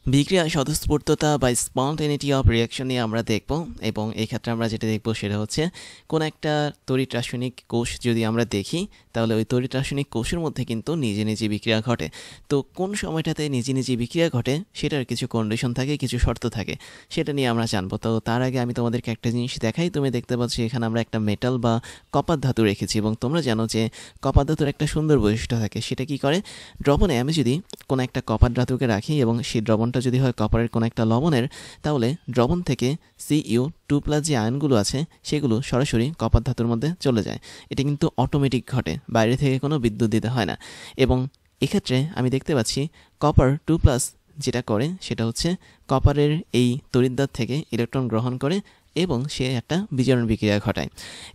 বিক্রিয়া স্বতঃস্ফূর্ততা বা স্পন্টেনিটি of reaction নিয়ে আমরা দেখব এবং এই ক্ষেত্রে আমরা যেটা দেখব সেটা হচ্ছে কোন একটা তড়িৎ রাসায়নিক কোষ যদি আমরা দেখি তাহলে ওই তড়িৎ রাসায়নিক কোষের মধ্যে কিন্তু নিজে নিজে বিক্রিয়া ঘটে। তো কোন সময়টাতে নিজে নিজে বিক্রিয়া ঘটে সেটার কিছু কন্ডিশন থাকে, কিছু শর্ত থাকে, সেটা নিয়ে আমরা জানবো। তো তার আগে আমি তোমাদেরকে একটা জিনিস দেখাই। তুমি দেখতে পাচ্ছ এখানে আমরা একটা মেটাল বা কপার ধাতু রেখেছি এবং তোমরা জানো যে কপার ধাতুর একটা সুন্দর বৈশিষ্ট্য থাকে। সেটা কি করে, দ্রবণে আমি যদি কোনো একটা কপার ধাতুকে রাখি এবং সেই দ্রবণটা যদি হয় কপারের কোনো একটা লবণের, তাহলে দ্রবণ থেকে Cu2+ যে আয়নগুলো আছে সেগুলো সরাসরি কপার ধাতুর মধ্যে চলে যায়। এটা কিন্তু অটোমেটিক ঘটে, বাইরে থেকে কোনো বিদ্যুৎ দিতে হয় না। এবং এক্ষেত্রে আমি দেখতে পাচ্ছি Cu2+ যেটা করে সেটা হচ্ছে কপারের এই তড়িৎদ্বার থেকে ইলেকট্রন গ্রহণ করে এবং সে একটা বিজারণ বিক্রিয়া ঘটায়।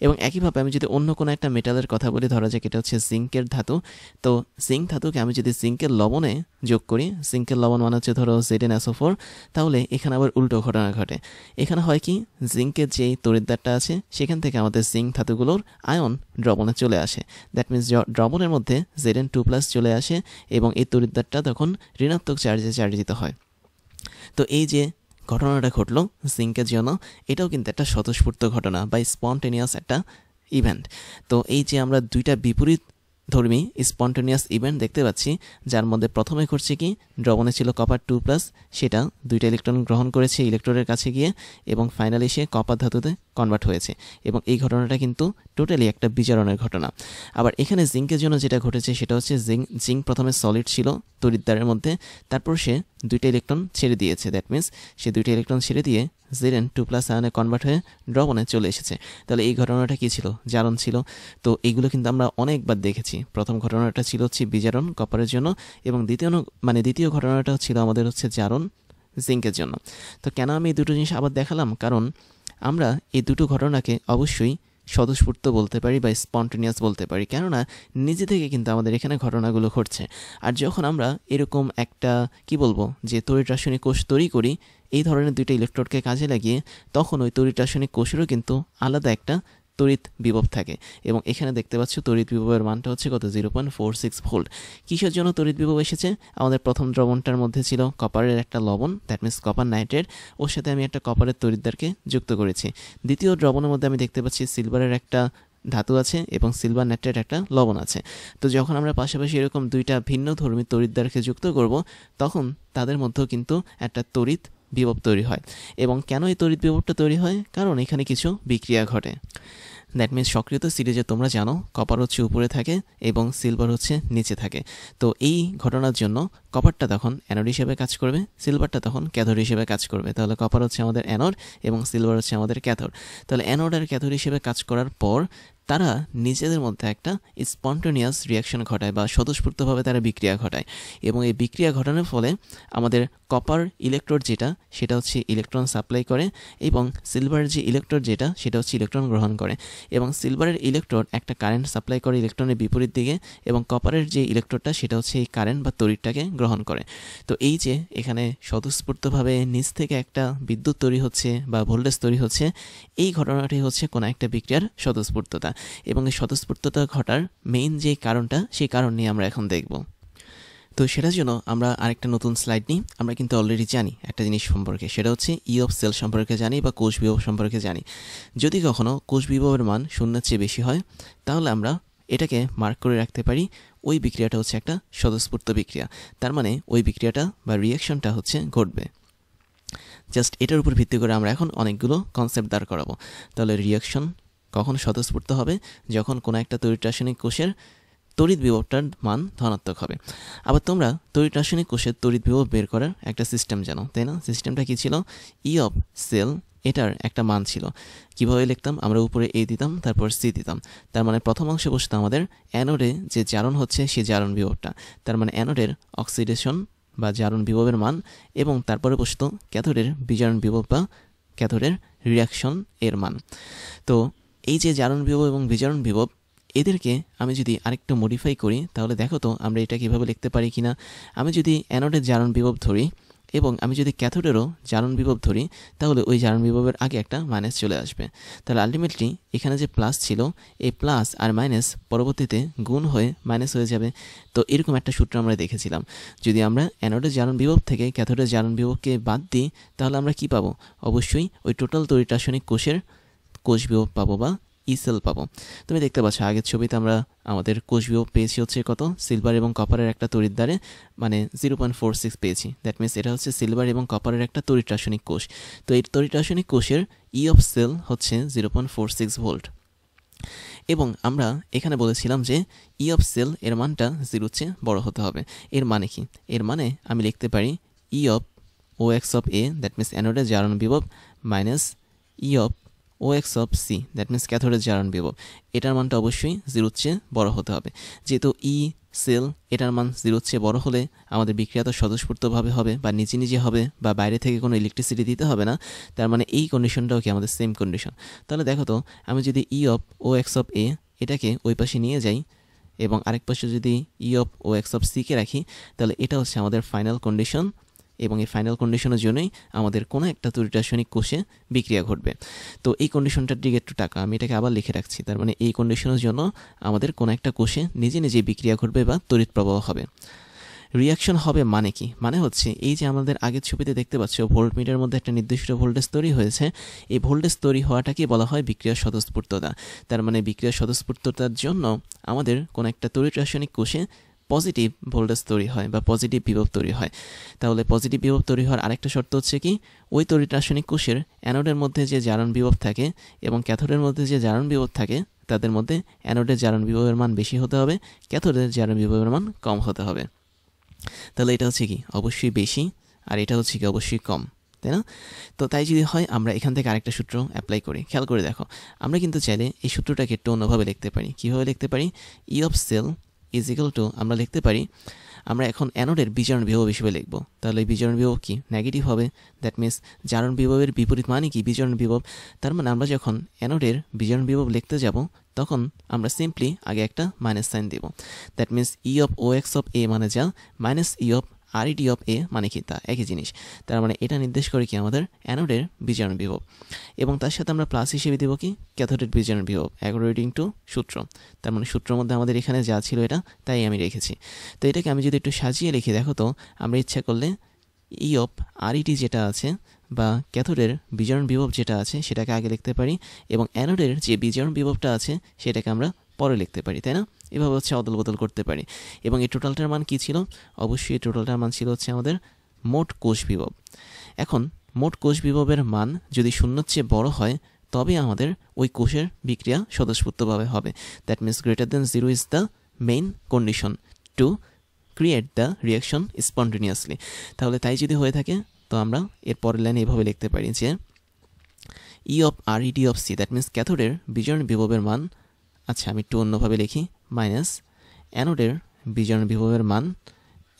এবং একইভাবে আমি যদি অন্য কোনো একটা মেটালের কথা বলি, ধরা যাক এটা হচ্ছে জিঙ্কের ধাতু। তো জিঙ্ক ধাতুকে আমি যদি জিঙ্কের লবণে যোগ করি, জিঙ্কের লবণ মানে হচ্ছে ধরো ZnSO4, তাহলে এখানে আবার উল্টো ঘটনা ঘটে। এখানে হয় কি, জিঙ্কের যেই তড়িৎদ্বারটা আছে সেখান থেকে আমাদের জিঙ্ক ধাতুগুলোর আয়ন দ্রবণে চলে আসে। দ্যাট মিনস দ্রবণের মধ্যে Zn2+ চলে আসে এবং এই তড়িৎদ্বারটা তখন ঋণাত্মক চার্জে চার্জিত হয়। তো এই যে ঘটনাটা ঘটলো জিঙ্কের জন্য, এটাও কিন্তু একটা স্বতঃস্ফূর্ত ঘটনা বা স্পন্টেনিয়াস একটা ইভেন্ট। তো এই যে আমরা দুইটা বিপরীত ধর্মী স্পন্টেনিয়াস ইভেন্ট দেখতে পাচ্ছি, যার মধ্যে প্রথমে ঘটছে কি, দ্রবণে ছিল Cu2+, সেটা দুইটা ইলেকট্রন গ্রহণ করেছে ইলেকট্রনের কাছে গিয়ে এবং ফাইনালি সে কপার ধাতুতে কনভার্ট হয়েছে। এবং এই ঘটনাটা কিন্তু টোটালি একটা বিজারণের ঘটনা। আবার এখানে জিঙ্কের জন্য যেটা ঘটেছে সেটা হচ্ছে জিঙ্ক প্রথমে সলিড ছিল তড়িৎদ্বারের মধ্যে, তারপর সে দুইটা ইলেকট্রন ছেড়ে দিয়েছে। দ্যাট মিনস সে দুইটা ইলেকট্রন ছেড়ে দিয়ে Zn2+ আয়নে কনভার্ট হয়ে দ্রবণে চলে এসেছে। তাহলে এই ঘটনাটা কি ছিল, জারণ ছিল। তো এইগুলো কিন্তু আমরা অনেকবার দেখেছি। প্রথম ঘটনাটা ছিল হচ্ছে বিজারণ কপারের জন্য এবং দ্বিতীয় ঘটনাটা ছিল আমাদের হচ্ছে জারণ জিঙ্কের জন্য। তো কেন আমি এই দুটো জিনিস আবার দেখালাম, কারণ আমরা এই দুটো ঘটনাকে অবশ্যই স্বতঃস্ফূর্ত বলতে পারি বা স্পন্টেনিয়াস বলতে পারি, কেননা নিজে থেকে কিন্তু আমাদের এখানে ঘটনাগুলো ঘটছে। আর যখন আমরা এরকম একটা কি বলবো যে তড়িৎ রাসায়নিক কোষ তৈরি করি এই ধরনের দুইটা ইলেকট্রোডকে কাজে লাগিয়ে, তখন ওই তড়িৎ রাসায়নিক কোষেরও কিন্তু আলাদা একটা তড়িৎ বিভব থাকে। এবং এখানে দেখতে পাচ্ছ তড়িৎ বিভবের মানটা হচ্ছে কত, 0.46 ভোল্ট। কিসের জন্য তড়িৎ বিভব এসেছে, আমাদের প্রথম দ্রবণটার মধ্যে ছিল কপারের একটা লবণ, দ্যাট মিনস কপার নাইট্রেট, ওর সাথে আমি একটা কপারের তড়িৎদ্বারকে যুক্ত করেছি। দ্বিতীয় দ্রবণের মধ্যে আমি দেখতে পাচ্ছি সিলভারের একটা ধাতু আছে এবং সিলভার নাইট্রেট একটা লবণ আছে। তো যখন আমরা পাশাপাশি এরকম দুইটা ভিন্ন ধর্মী তড়িৎদ্বারকে যুক্ত করব, তখন তাদের মধ্যেও কিন্তু একটা তড়িৎ বিভব তৈরি হয়। এবং কেন এই তড়িৎ বিভবটা তৈরি হয়, কারণ এখানে কিছু বিক্রিয়া ঘটে। দ্যাট মিনস সক্রিয়তা সিরিজে তোমরা জানো কপার হচ্ছে উপরে থাকে এবং সিলভার হচ্ছে নিচে থাকে। তো এই ঘটনার জন্য কপারটা তখন অ্যানোড হিসেবে কাজ করবে, সিলভারটা তখন ক্যাথোড হিসেবে কাজ করবে। তাহলে কপার হচ্ছে আমাদের অ্যানোড এবং সিলভার হচ্ছে আমাদের ক্যাথোড। তাহলে অ্যানোড আর ক্যাথোড হিসেবে কাজ করার পর তারা নিজেদের মধ্যে একটা স্পন্টেনিয়াস রিয়াকশন ঘটায় বা স্বতঃস্ফূর্তভাবে তারা বিক্রিয়া ঘটায়। এবং এই বিক্রিয়া ঘটানোর ফলে আমাদের কপার ইলেকট্রোড যেটা সেটা হচ্ছে ইলেকট্রন সাপ্লাই করে এবং সিলভারের যে ইলেকট্রোড যেটা সেটা হচ্ছে ইলেকট্রন গ্রহণ করে। এবং সিলভারের ইলেকট্রোড একটা কারেন্ট সাপ্লাই করে ইলেকট্রনের বিপরীত দিকে এবং কপারের যে ইলেকট্রোডটা সেটা হচ্ছে এই কারেন্ট বা তড়িৎটাকে গ্রহণ করে। তো এই যে এখানে স্বতঃস্ফূর্তভাবে নিচ থেকে একটা বিদ্যুৎ তৈরি হচ্ছে বা ভোল্টেজ তৈরি হচ্ছে, এই ঘটনাটি হচ্ছে কোনো একটা বিক্রিয়ার স্বতঃস্ফূর্ততা। এবং এই স্বতঃস্ফূর্ততা ঘটার মেইন যে কারণটা, সেই কারণ নিয়ে আমরা এখন দেখব। তো সেটার জন্য আমরা আরেকটা নতুন স্লাইড নিই। আমরা কিন্তু অলরেডি জানি একটা জিনিস সম্পর্কে, সেটা হচ্ছে ই অফ সেল সম্পর্কে জানি বা কোষ বিভব সম্পর্কে জানি। যদি কখনো কোষ বিভবের মান শূন্যের চেয়ে বেশি হয়, তাহলে আমরা এটাকে মার্ক করে রাখতে পারি ওই বিক্রিয়াটা হচ্ছে একটা স্বতঃস্ফূর্ত বিক্রিয়া। তার মানে ওই বিক্রিয়াটা বা রিয়াকশনটা হচ্ছে ঘটবে। জাস্ট এটার উপর ভিত্তি করে আমরা এখন অনেকগুলো কনসেপ্ট দাঁড় করাবো। তাহলে রিয়াকশন কখন স্বতঃস্ফূর্ত হবে, যখন কোনো একটা তড়িৎ রাসায়নিক কোষের তড়িৎ বিভবটার মান ধনাত্মক হবে। আবার তোমরা তড়িৎ রাসায়নিক কোষের তড়িৎ বিভব বের করার একটা সিস্টেম জানো, তাই না? সিস্টেমটা কি ছিল, ই অফ সেল, এটার একটা মান ছিল। কিভাবে লিখতাম, আমরা উপরে এ দিতাম তারপর সি দিতাম। তার মানে প্রথম অংশে বসতো আমাদের অ্যানোডে যে জারণ হচ্ছে সেই জারণ বিভবটা, তার মানে অ্যানোডের অক্সিডেশন বা জারণ বিভবের মান, এবং তারপরে বসতো ক্যাথোডের বিজারণ বিভব বা ক্যাথোডের রিয়াকশন এর মান। তো এই যে জারণ বিভব এবং বিজারণ বিভব, এদেরকে আমি যদি আরেকটু মডিফাই করি তাহলে দেখো তো আমরা এটা কীভাবে লিখতে পারি কিনা। আমি যদি অ্যানোডের জারণ বিভব ধরি এবং আমি যদি ক্যাথোডেরও জারণ বিভব ধরি তাহলে ওই জারণ বিভবের আগে একটা মাইনাস চলে আসবে। তাহলে আলটিমেটলি এখানে যে প্লাস ছিল এই প্লাস আর মাইনাস পরবর্তীতে গুণ হয়ে মাইনাস হয়ে যাবে। তো এরকম একটা সূত্র আমরা দেখেছিলাম। যদি আমরা অ্যানোডের জারণ বিভব থেকে ক্যাথোডের জারণ বিভবকে বাদ দিই তাহলে আমরা কি পাবো? অবশ্যই ওই টোটাল তড়িৎ রাসায়নিক কোষের কোষ বিভব পাবো বা ই সেল পাবো। তুমি দেখতে পাচ্ছ আগের ছবিতে আমরা আমাদের কোষ বিভব পেয়েছি হচ্ছে কত? সিলভার এবং কপারের একটা তড়িৎ দ্বারে মানে 0.46 পেয়েছি। দ্যাট মিনস এটা হচ্ছে সিলভার এবং কপারের একটা তড়িৎ রাসায়নিক কোষ। তো এই তড়িৎ রাসায়নিক কোষের ই অফ সেল হচ্ছে 0.46 ভোল্ট। এবং আমরা এখানে বলেছিলাম যে ই অফ সেল এর মানটা 0 চেয়ে বড় হতে হবে। এর মানে কি? এর মানে আমি লিখতে পারি E of O X of A that means অ্যানোডের জারণ বিভব minus E of O X of C that means ক্যাথোডের জারণ বিভব। এটার মানটা অবশ্যই 0 চেয়ে বড় হতে হবে। যেহেতু ই সেল এটার মান 0 চেয়ে বড় হলে আমাদের বিক্রিয়া তো স্বতঃস্ফূর্তভাবে হবে বা নিজে নিজে হবে বা বাইরে থেকে কোনো ইলেকট্রিসিটি দিতে হবে না। তার মানে এই কন্ডিশনটাও কি আমাদের সেম কন্ডিশন। তাহলে দেখো তো আমি যদি E of O X of A এটাকে ওই পাশে নিয়ে যাই এবং আরেক পাশে যদি E of O X of সিকে রাখি তাহলে এটা হচ্ছে আমাদের ফাইনাল কন্ডিশন। এবং এই ফাইনাল কন্ডিশনের জন্যই আমাদের কোনো একটা তড়িৎ রাসায়নিক কোষে বিক্রিয়া ঘটবে। তো এই কন্ডিশনটার দিকে একটু টাকা আমি এটাকে আবার লিখে রাখছি। তার মানে এই কন্ডিশনের জন্য আমাদের কোনো একটা কোষে নিজে নিজে বিক্রিয়া ঘটবে বা তড়িৎ প্রবাহ হবে। রিয়াকশন হবে মানে কি? মানে হচ্ছে এই যে আমাদের আগের ছবিতে দেখতে পাচ্ছ ভোল্টমিটারের মধ্যে একটা নির্দিষ্ট ভোল্টেজ তৈরি হয়েছে। এই ভোল্টেজ তৈরি হওয়াটাকে বলা হয় বিক্রিয়ার স্বতঃস্ফূর্ততা। তার মানে বিক্রিয়ার স্বতঃস্ফূর্ততার জন্য আমাদের কোনো একটা তড়িৎ রাসায়নিক কোষে পজিটিভ ভোল্টেজ তৈরি হয় বা পজিটিভ বিভব তৈরি হয়। তাহলে পজিটিভ বিভব তৈরি হওয়ার আরেকটা শর্ত হচ্ছে কি? ওই তড়িৎ রাসায়নিক কোষের অ্যানোডের মধ্যে যে জারণ বিভব থাকে এবং ক্যাথোডের মধ্যে যে জারণ বিভব থাকে তাদের মধ্যে অ্যানোডের জারণ বিভবের মান বেশি হতে হবে, ক্যাথোডের জারণ বিভবের মান কম হতে হবে। তাহলে এটা হচ্ছে কি? অবশ্যই বেশি, আর এটা হচ্ছে কি? অবশ্যই কম, তাই না? তো তাই যদি হয় আমরা এখান থেকে আরেকটা সূত্র অ্যাপ্লাই করি। খেয়াল করে দেখো, আমরা কিন্তু চাইলে এই সূত্রটাকে একটু অন্যভাবে লিখতে পারি। কীভাবে লিখতে পারি? E of cell is equal to আমরা লিখতে পারি, আমরা এখন অ্যানোডের বিজারণ বিভব হিসেবে লিখব। তাহলে বিজারণ বিভব কি? নেগেটিভ হবে। দ্যাট মিনস জারণ বিভবের বিপরীত মানে কি? বিজারণ বিভব। তার মানে আমরা যখন অ্যানোডের বিজারণ বিভব লিখতে যাব তখন আমরা সিম্পলি আগে একটা মাইনাস সাইন দেব। That means E of O X of A মানে যা, minus E of R E D of A মানে কি? তা একই জিনিস। তার মানে এটা নির্দেশ করে কি? আমাদের অ্যানোডের বিজারণ বিভব। এবং তার সাথে আমরা প্লাস হিসেবে দেবো কি? ক্যাথোডের বিজারণ বিভব অ্যাকর্ডিং টু সূত্র। তার মানে সূত্রের মধ্যে আমাদের এখানে যা ছিল এটা তাই আমি রেখেছি। তো এটাকে আমি যদি একটু সাজিয়ে লিখি, দেখো তো আমরা ইচ্ছা করলে ই অফ আর ইটি যেটা আছে বা ক্যাথোডের বিজারণ বিভব যেটা আছে সেটাকে আগে লিখতে পারি এবং অ্যানোডের যে বিজারণ বিভবটা আছে সেটাকে আমরা পরে লিখতে পারি, তাই না? এভাবে হচ্ছে অদল বদল করতে পারি। এবং এই টোটালটার মান কি ছিল? অবশ্যই এই টোটালটার মান ছিল হচ্ছে আমাদের মোট কোষ বিভব। এখন মোট কোষ বিভবের মান যদি শূন্যর চেয়ে বড় হয় তবে আমাদের ওই কোষের বিক্রিয়া স্বতঃস্ফূর্তভাবে হবে। That means greater than 0 is the main condition to create the reaction spontaneously. তাহলে তাই যদি হয়ে থাকে তো আমরা এর পরের লাইনে এভাবে লিখতে পারি যে E of R E D of C that means ক্যাথোডের বিজারণ বিভবের মান, আচ্ছা আমি একটু অন্যভাবে লিখি, মাইনাস অ্যানোডের বিজারণ বিভবের মান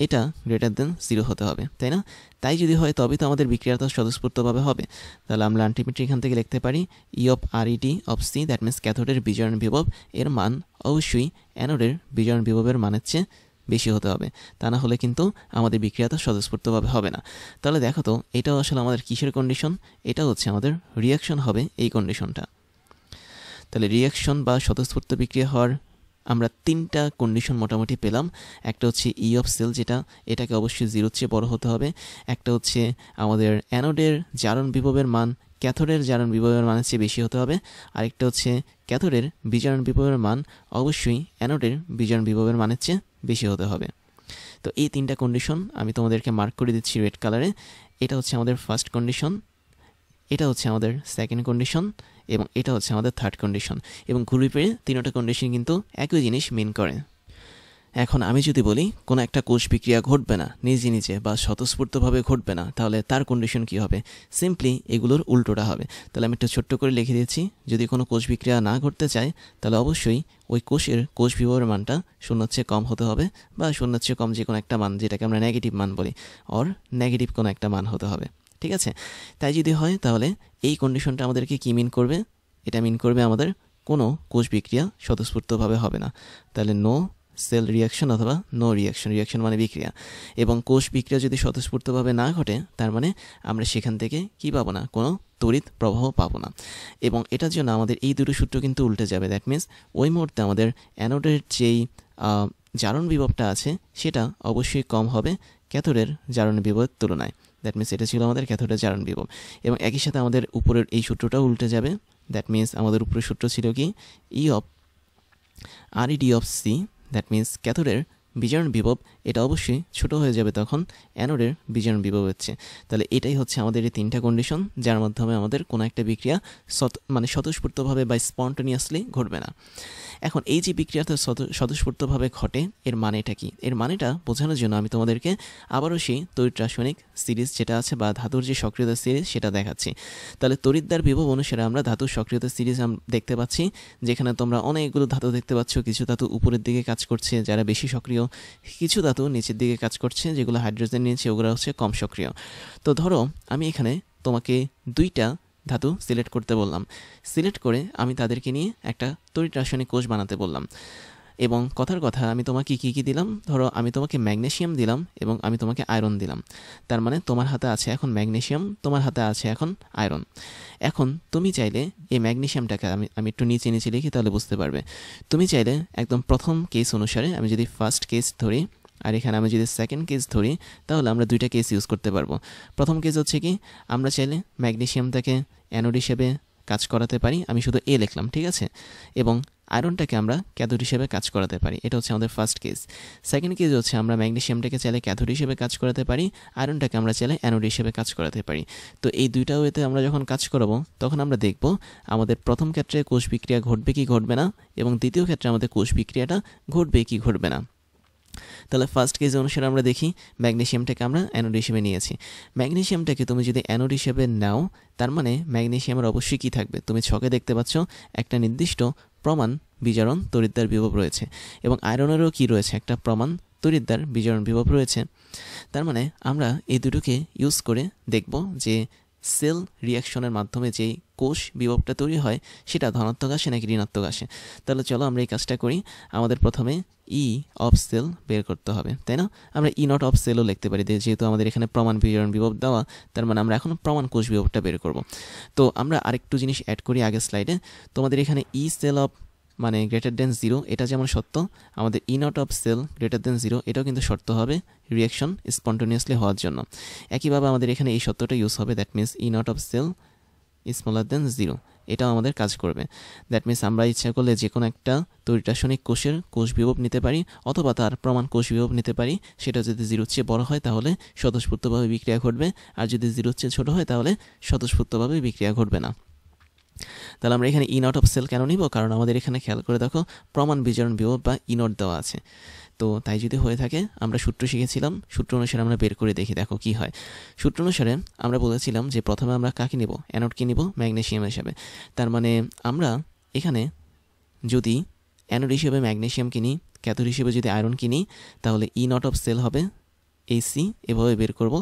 এটা গ্রেটার দেন 0 হতে হবে, তাই না? তাই যদি হয় তবে তো আমাদের বিক্রিয়াটা স্বতঃস্ফূর্তভাবে হবে। তাহলে আমরা আলটিমেটলি এখান থেকে লিখতে পারি E of R E D of C that means ক্যাথোডের বিজারণ বিভব এর মান অবশ্যই অ্যানোডের বিজারণ বিভবের মানের চেয়ে বেশি হতে হবে। তা না হলে কিন্তু আমাদের বিক্রিয়াটা স্বতঃস্ফূর্তভাবে হবে না। তাহলে দেখো তো এটাও আসলে আমাদের কিসের কন্ডিশন? এটা হচ্ছে আমাদের রিয়াকশন হবে এই কন্ডিশনটা। তাহলে রিয়াকশন বা স্বতঃস্ফূর্ত বিক্রিয়া হওয়ার আমরা তিনটা কন্ডিশন মোটামুটি পেলাম। একটা হচ্ছে ই অফ সেল যেটা, এটাকে অবশ্যই 0 চেয়ে বড় হতে হবে। একটা হচ্ছে আমাদের অ্যানোডের জারণ বিভবের মান ক্যাথোডের জারণ বিভবের মানের চেয়ে বেশি হতে হবে। আরেকটা হচ্ছে ক্যাথোডের বিজারণ বিভবের মান অবশ্যই অ্যানোডের বিজারণ বিভবের মানের চেয়ে বেশি হতে হবে। তো এই তিনটা কন্ডিশন আমি তোমাদেরকে মার্ক করে দিচ্ছি রেড কালারে। এটা হচ্ছে আমাদের ফার্স্ট কন্ডিশন, এটা হচ্ছে আমাদের সেকেন্ড কন্ডিশন এবং এটা হচ্ছে আমাদের থার্ড কন্ডিশন। এবং ঘুরে ফিরে তিনটা কন্ডিশন কিন্তু একই জিনিস মিন করে। এখন আমি যদি বলি কোনো একটা কোষ বিক্রিয়া ঘটবে না নিজে নিজে বা স্বতঃস্ফূর্তভাবে ঘটবে না, তাহলে তার কন্ডিশন কি হবে? সিম্পলি এগুলোর উল্টোটা হবে। তাহলে আমি একটু ছোট্ট করে লিখে দিচ্ছি, যদি কোনো কোষ বিক্রিয়া না ঘটতে চায় তাহলে অবশ্যই ওই কোষের কোষ বিভবের মানটা 0 চেয়ে কম হতে হবে বা 0 চেয়ে কম যে কোনো একটা মান যেটাকে আমরা নেগেটিভ মান বলি অর নেগেটিভ কোনো একটা মান হতে হবে, ঠিক আছে? তাই যদি হয় তাহলে এই কন্ডিশনটা আমাদেরকে কি মিন করবে? এটা মিন করবে আমাদের কোনো কোষ বিক্রিয়া স্বতঃস্ফূর্তভাবে হবে না। তাহলে নো সেল রিয়াকশন অথবা নো রিয়াকশন, রিয়াকশন মানে বিক্রিয়া, এবং কোষ বিক্রিয়া যদি স্বতঃস্ফূর্তভাবে না ঘটে তার মানে আমরা সেখান থেকে কি পাবো না, কোনো তড়িৎ প্রবাহ পাবো না। এবং এটার জন্য আমাদের এই দুটো সূত্র কিন্তু উল্টে যাবে। দ্যাট মিন্স ওই মুহূর্তে আমাদের অ্যানোডের যেই জারণ বিভবটা আছে সেটা অবশ্যই কম হবে ক্যাথোডের জারণ বিভবের তুলনায়। দ্যাট মিন্স এটা ছিল আমাদের ক্যাথোডের জারণ বিভব, এবং একই সাথে আমাদের উপরের এই সূত্রটাও উল্টে যাবে। দ্যাট মিন্স আমাদের উপরের সূত্র ছিল কি, E of ReD of C, that means ক্যাথোডের বিজারণ বিভব এটা অবশ্যই ছোট হয়ে যাবে তখন অ্যানোডের বিজারণ বিভব হচ্ছে। তাহলে এটাই হচ্ছে আমাদের এই তিনটা কন্ডিশন যার মাধ্যমে আমাদের কোনো একটা বিক্রিয়া মানে স্বতঃস্ফূর্তভাবে বা স্পন্টেনিয়াসলি ঘটবে না। এখন এই যে বিক্রিয়াটা স্বতঃস্ফূর্তভাবে ঘটে এর মানেটা কি, এর মানেটা বোঝানোর জন্য আমি তোমাদেরকে আবারও সেই তড়িৎ রাসায়নিক সিরিজ যেটা আছে বা ধাতুর যে সক্রিয়তা সিরিজ সেটা দেখাচ্ছি। তাহলে তড়িৎদ্বার বিভব অনুসারে আমরা ধাতুর সক্রিয়তা সিরিজ দেখতে পাচ্ছি, যেখানে তোমরা অনেকগুলো ধাতু দেখতে পাচ্ছ। কিছু ধাতু উপরের দিকে কাজ করছে যারা বেশি সক্রিয়, কিছু ধাতু নিচের দিকে কাজ করছে যেগুলো হাইড্রোজেন নিয়েছে ওগুলো হচ্ছে কম সক্রিয়। তো ধরো আমি এখানে তোমাকে দুইটা ধাতু সিলেক্ট করতে বললাম, সিলেক্ট করে আমি তাদেরকে নিয়ে একটা তড়িৎ রাসায়নিক কোষ বানাতে বললাম, এবং কথার কথা আমি তোমাকে কী কী দিলাম, ধরো আমি তোমাকে ম্যাগনেসিয়াম দিলাম এবং আমি তোমাকে আয়রন দিলাম। তার মানে তোমার হাতে আছে এখন ম্যাগনেসিয়াম, তোমার হাতে আছে এখন আয়রন। এখন তুমি চাইলে এই ম্যাগনেসিয়ামটাকে আমি একটু নিচে নিচে লিখি তাহলে বুঝতে পারবে। তুমি চাইলে একদম প্রথম কেস অনুসারে, আমি যদি ফার্স্ট কেস ধরি আর এখানে আমি যদি সেকেন্ড কেস ধরি, তাহলে আমরা দুইটা কেস ইউজ করতে পারবো। প্রথম কেস হচ্ছে কি, আমরা চাইলে ম্যাগনেসিয়ামটাকে অ্যানোড হিসেবে কাজ করাতে পারি, আমি শুধু এ লিখলাম, ঠিক আছে, এবং আয়রনটাকে আমরা ক্যাথোড হিসেবে কাজ করাতে পারি। এটা হচ্ছে আমাদের ফার্স্ট কেস। সেকেন্ড কেস হচ্ছে আমরা ম্যাগনেসিয়ামটাকে চাইলে ক্যাথোড হিসেবে কাজ করাতে পারি, আয়রনটাকে আমরা চাইলে অ্যানোড হিসেবে কাজ করাতে পারি। তো এই দুইটা ওয়েতে আমরা যখন কাজ করাবো তখন আমরা দেখব আমাদের প্রথম ক্ষেত্রে কোষ বিক্রিয়া ঘটবে কি ঘটবে না, এবং দ্বিতীয় ক্ষেত্রে আমাদের কোষ বিক্রিয়াটা ঘটবে কি ঘটবে না। তাহলে ফার্স্ট কেস অনুসারে আমরা দেখি ম্যাগনেসিয়ামটাকে আমরা অ্যানোড হিসেবে নিয়েছি। ম্যাগনেসিয়ামটাকে তুমি যদি অ্যানোড হিসেবে নাও তার মানে ম্যাগনেসিয়ামের অবশ্যই কী থাকবে, তুমি ছকে দেখতে পাচ্ছ একটা নির্দিষ্ট প্রমাণ বিজারণ তড়িৎদ্বার বিভব রয়েছে, এবং আয়রনেরও কি রয়েছে, একটা প্রমাণ তড়িৎদ্বার বিজারণ বিভব রয়েছে। তার মানে আমরা এই দুটোকে ইউজ করে দেখব যে সেল রিয়াকশনের মাধ্যমে যেই কোষ বিভবটা তৈরি হয় সেটা ধনাত্মক আসে নাকি ঋণাত্মক আসে। তাহলে চলো আমরা এই কাজটা করি। আমাদের প্রথমে ই অফ সেল বের করতে হবে, তাই না? আমরা ই নট অফ সেলও লিখতে পারি, যেহেতু আমাদের এখানে প্রমাণ বিজারণ বিভব দেওয়া, তার মানে আমরা এখন প্রমাণ কোষ বিভবটা বের করব। তো আমরা আরেকটু জিনিস অ্যাড করি আগের স্লাইডে। তোমাদের এখানে ই সেল অফ মানে গ্রেটার দেন 0 এটা যেমন সত্য, আমাদের E naught of cell greater than 0 এটাও কিন্তু শর্ত হবে রিয়াকশন স্পন্টেনিয়াসলি হওয়ার জন্য। একইভাবে আমাদের এখানে এই সত্যটা ইউজ হবে, that means E naught of cell smaller than 0, এটাও আমাদের কাজ করবে। দ্যাট মিন্স আমরা ইচ্ছা করলে যে কোনো একটা তড়িৎ রাসায়নিক কোষের কোষ বিভব নিতে পারি অথবা তার প্রমাণ কোষ বিভব নিতে পারি। সেটা যদি 0-র চেয়ে বড় হয় তাহলে স্বতঃস্ফূর্তভাবে বিক্রিয়া ঘটবে, আর যদি 0-র চেয়ে ছোটো হয় তাহলে স্বতঃস্ফূর্তভাবে বিক্রিয়া ঘটবে না। তাহলে আমরা এখানে ই নট অফ সেল কেন নিব, কারণ আমাদের এখানে খেয়াল করে দেখো প্রমাণ বিজারণ বিভব বা ই নট দেওয়া আছে। তো তাই যদি হয়ে থাকে আমরা সূত্র শিখেছিলাম, সূত্র অনুসারে আমরা বের করে দেখি, দেখো কি হয়। সূত্র অনুসারে আমরা বলেছিলাম যে প্রথমে আমরা কাকে নিব, অ্যানোডকে নিব ম্যাগনেসিয়াম হিসেবে। তার মানে আমরা এখানে যদি অ্যানোড হিসেবে ম্যাগনেসিয়াম কিনি, ক্যাথোড হিসেবে যদি আয়রন কিনি, তাহলে ই নট অফ সেল হবে AC, এভাবে বের করব,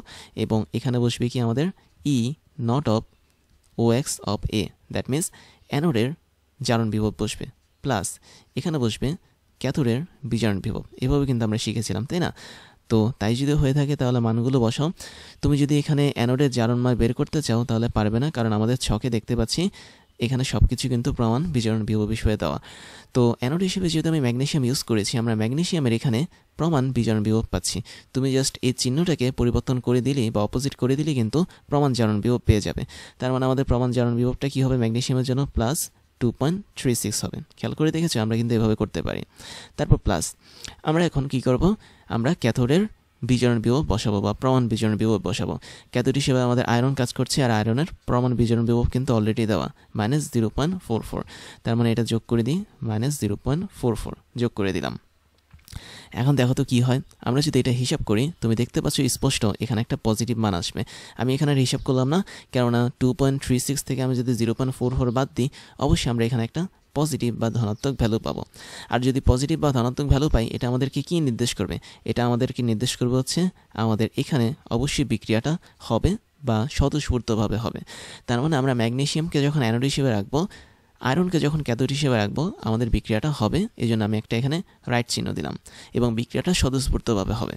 এবং এখানে বসবে কি আমাদের E naught of OX of A, that means অ্যানোডের জারণ বিভব বসবে, প্লাস এখানে বসবে ক্যাথোডের বিজারণ বিভব। এভাবে কিন্তু আমরা শিখেছিলাম, তাই না? তো তাই যদি হয়ে থাকে তাহলে মানগুলো বসাও। তুমি যদি এখানে অ্যানোডের জারণ মান বের করতে চাও তাহলে পারবে না, কারণ আমাদের ছকে দেখতে পাচ্ছি এখানে সব কিছু কিন্তু প্রমাণ বিজারণ বিভব বিষয়ে দেওয়া। তো অ্যানোড হিসেবে যেহেতু আমি ম্যাগনেসিয়াম ইউজ করেছি, আমরা ম্যাগনেসিয়ামের এখানে প্রমাণ বিজারণ বিভব পাচ্ছি। তুমি জাস্ট এই চিহ্নটাকে পরিবর্তন করে দিলেই বা অপোজিট করে দিলেই কিন্তু প্রমাণ জারণ বিভব পেয়ে যাবে। তার মানে আমাদের প্রমাণ জারণ বিভবটা কী হবে ম্যাগনেসিয়ামের জন্য, প্লাস 2.36 হবে। খেয়াল করে দেখেছো, আমরা কিন্তু এভাবে করতে পারি। তারপর প্লাস আমরা এখন কি করব, আমরা ক্যাথোডের বিজারণ বিভব বসাবো বা প্রমাণ বিজারণ বিভব বসাবো। ক্যাথোড হিসেবে আমাদের আয়রন কাজ করছে, আর আয়রনের প্রমাণ বিজারণ বিভব কিন্তু অলরেডি দেওয়া -0.44। তার মানে এটা যোগ করে দিই, -0.44 যোগ করে দিলাম। এখন দেখো তো কী হয়, আমরা যদি এটা হিসাব করি তুমি দেখতে পাচ্ছ স্পষ্ট এখানে একটা পজিটিভ মান আসবে। আমি এখানে হিসাব করলাম না, কেননা 2.36 থেকে আমি যদি 0.44 বাদ দিই অবশ্যই আমরা এখানে একটা পজিটিভ বা ধনাত্মক ভ্যালু পাবো। আর যদি পজিটিভ বা ধনাত্মক ভ্যালু পাই এটা আমাদেরকে কী নির্দেশ করবে, এটা আমাদেরকে নির্দেশ করবে হচ্ছে আমাদের এখানে অবশ্যই বিক্রিয়াটা হবে বা স্বতঃস্ফূর্তভাবে হবে। তার মানে আমরা ম্যাগনেসিয়ামকে যখন অ্যানোড হিসেবে রাখবো আয়রনকে যখন ক্যাথোড হিসেবে রাখবো আমাদের বিক্রিয়াটা হবে, এই জন্য আমি একটা এখানে রাইট চিহ্ন দিলাম, এবং বিক্রিয়াটা স্বতঃস্ফূর্তভাবে হবে।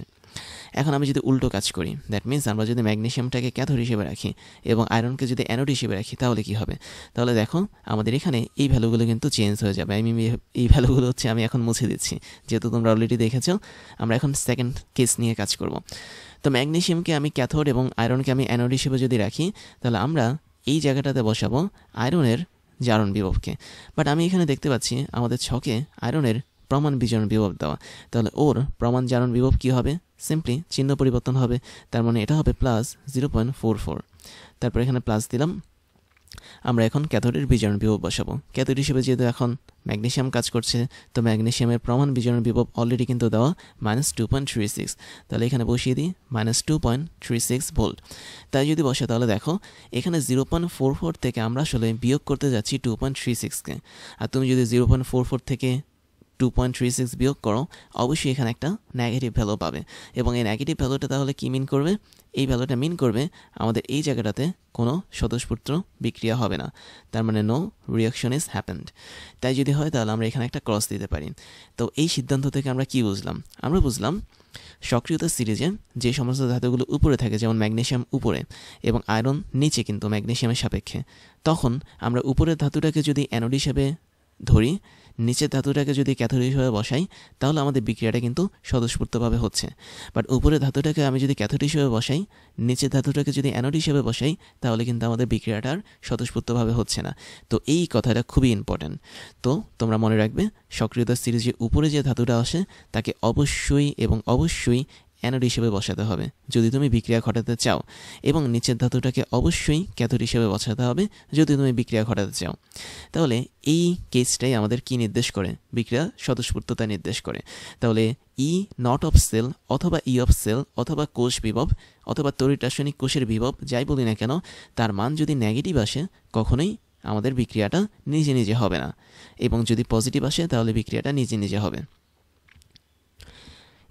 এখন আমি যদি উল্টো কাজ করি, দ্যাট মিনস আমরা যদি ম্যাগনেসিয়ামটাকে ক্যাথোড হিসেবে রাখি এবং আয়রনকে যদি অ্যানোড হিসেবে রাখি, তাহলে কি হবে? তাহলে দেখো আমাদের এখানে এই ভ্যালুগুলো কিন্তু চেঞ্জ হয়ে যাবে। এই ভ্যালুগুলো হচ্ছে আমি এখন মুছে দিচ্ছি, যেহেতু তোমরা অলরেডি দেখেছো। আমরা এখন সেকেন্ড কেস নিয়ে কাজ করব। তো ম্যাগনেসিয়ামকে আমি ক্যাথোড এবং আয়রনকে আমি অ্যানোড হিসেবে যদি রাখি, তাহলে আমরা এই জায়গাটাতে বসাবো আয়রনের জারণ বিভবকে। বাট আমি এখানে দেখতে পাচ্ছি আমাদের ছকে আয়রনের প্রমাণ বিজারণ বিভব দেওয়া, তাহলে ওর প্রমাণ জারণ বিভব কী হবে? সিম্পলি চিহ্ন পরিবর্তন হবে, তার মানে এটা হবে +0.44। তারপর এখানে প্লাস দিলাম। আমরা এখন ক্যাথোডের বিজারণ বিভব বসাবো। ক্যাথোড হিসেবে যেহেতু এখন ম্যাগনেসিয়াম কাজ করছে, তো ম্যাগনেসিয়ামের প্রমাণ বিজারণ বিভব অলরেডি কিন্তু দেওয়া -2.36, তাহলে এখানে বসিয়ে দিই -2.36 ভোল্ট। তাই যদি বসে তাহলে দেখো এখানে 0.44 থেকে আমরা আসলে বিয়োগ করতে যাচ্ছি 2.36কে। আর তুমি যদি 0.44 থেকে 2.36 বিয়োগ করো, অবশ্যই এখানে একটা নেগেটিভ ভ্যালু পাবে, এবং এই নেগেটিভ ভ্যালুটা তাহলে কি মিন করবে? এই ভ্যালুটা মিন করবে আমাদের এই জায়গাটাতে কোনো স্বতঃস্ফূর্ত বিক্রিয়া হবে না, তার মানে নো রিয়াকশন ইজ হ্যাপেন্ড। তাই যদি হয় তাহলে আমরা এখানে একটা ক্রস দিতে পারি। তো এই সিদ্ধান্ত থেকে আমরা কি বুঝলাম? আমরা বুঝলাম সক্রিয়তা সিরিজে যে সমস্ত ধাতুগুলো উপরে থাকে, যেমন ম্যাগনেসিয়াম উপরে এবং আয়রন নিচে কিন্তু ম্যাগনেসিয়ামের সাপেক্ষে, তখন আমরা উপরের ধাতুটাকে যদি অ্যানোড হিসেবে ধরি, নিচের ধাতুটাকে যদি ক্যাথোড হিসেবে বসাই, তাহলে আমাদের বিক্রিয়াটা কিন্তু স্বতঃস্ফূর্তভাবে হচ্ছে। বাট উপরের ধাতুটাকে আমি যদি ক্যাথোড হিসেবে বসাই, নিচের ধাতুটাকে যদি অ্যানোড হিসেবে বসাই, তাহলে কিন্তু আমাদের বিক্রিয়াটা আর স্বতঃস্ফূর্তভাবে হচ্ছে না। তো এই কথাটা খুবই ইম্পর্ট্যান্ট। তো তোমরা মনে রাখবে, সক্রিয়তা সিরিজে উপরে যে ধাতুটা আসে তাকে অবশ্যই এবং অবশ্যই অ্যানোড হিসেবে বসাতে হবে যদি তুমি বিক্রিয়া ঘটাতে চাও, এবং নিচের ধাতুটাকে অবশ্যই ক্যাথোড হিসেবে বসাতে হবে যদি তুমি বিক্রিয়া ঘটাতে চাও। তাহলে এই কেসটাই আমাদের কি নির্দেশ করে? বিক্রিয়া স্বতঃস্ফূর্ততা নির্দেশ করে। তাহলে ই নট অফ সেল অথবা ই অফ সেল অথবা কোষ বিভব অথবা তড়িৎ রাসায়নিক কোষের বিভব যাই বলি না কেন, তার মান যদি নেগেটিভ আসে কখনোই আমাদের বিক্রিয়াটা নিজে নিজে হবে না, এবং যদি পজিটিভ আসে তাহলে বিক্রিয়াটা নিজে নিজে হবে।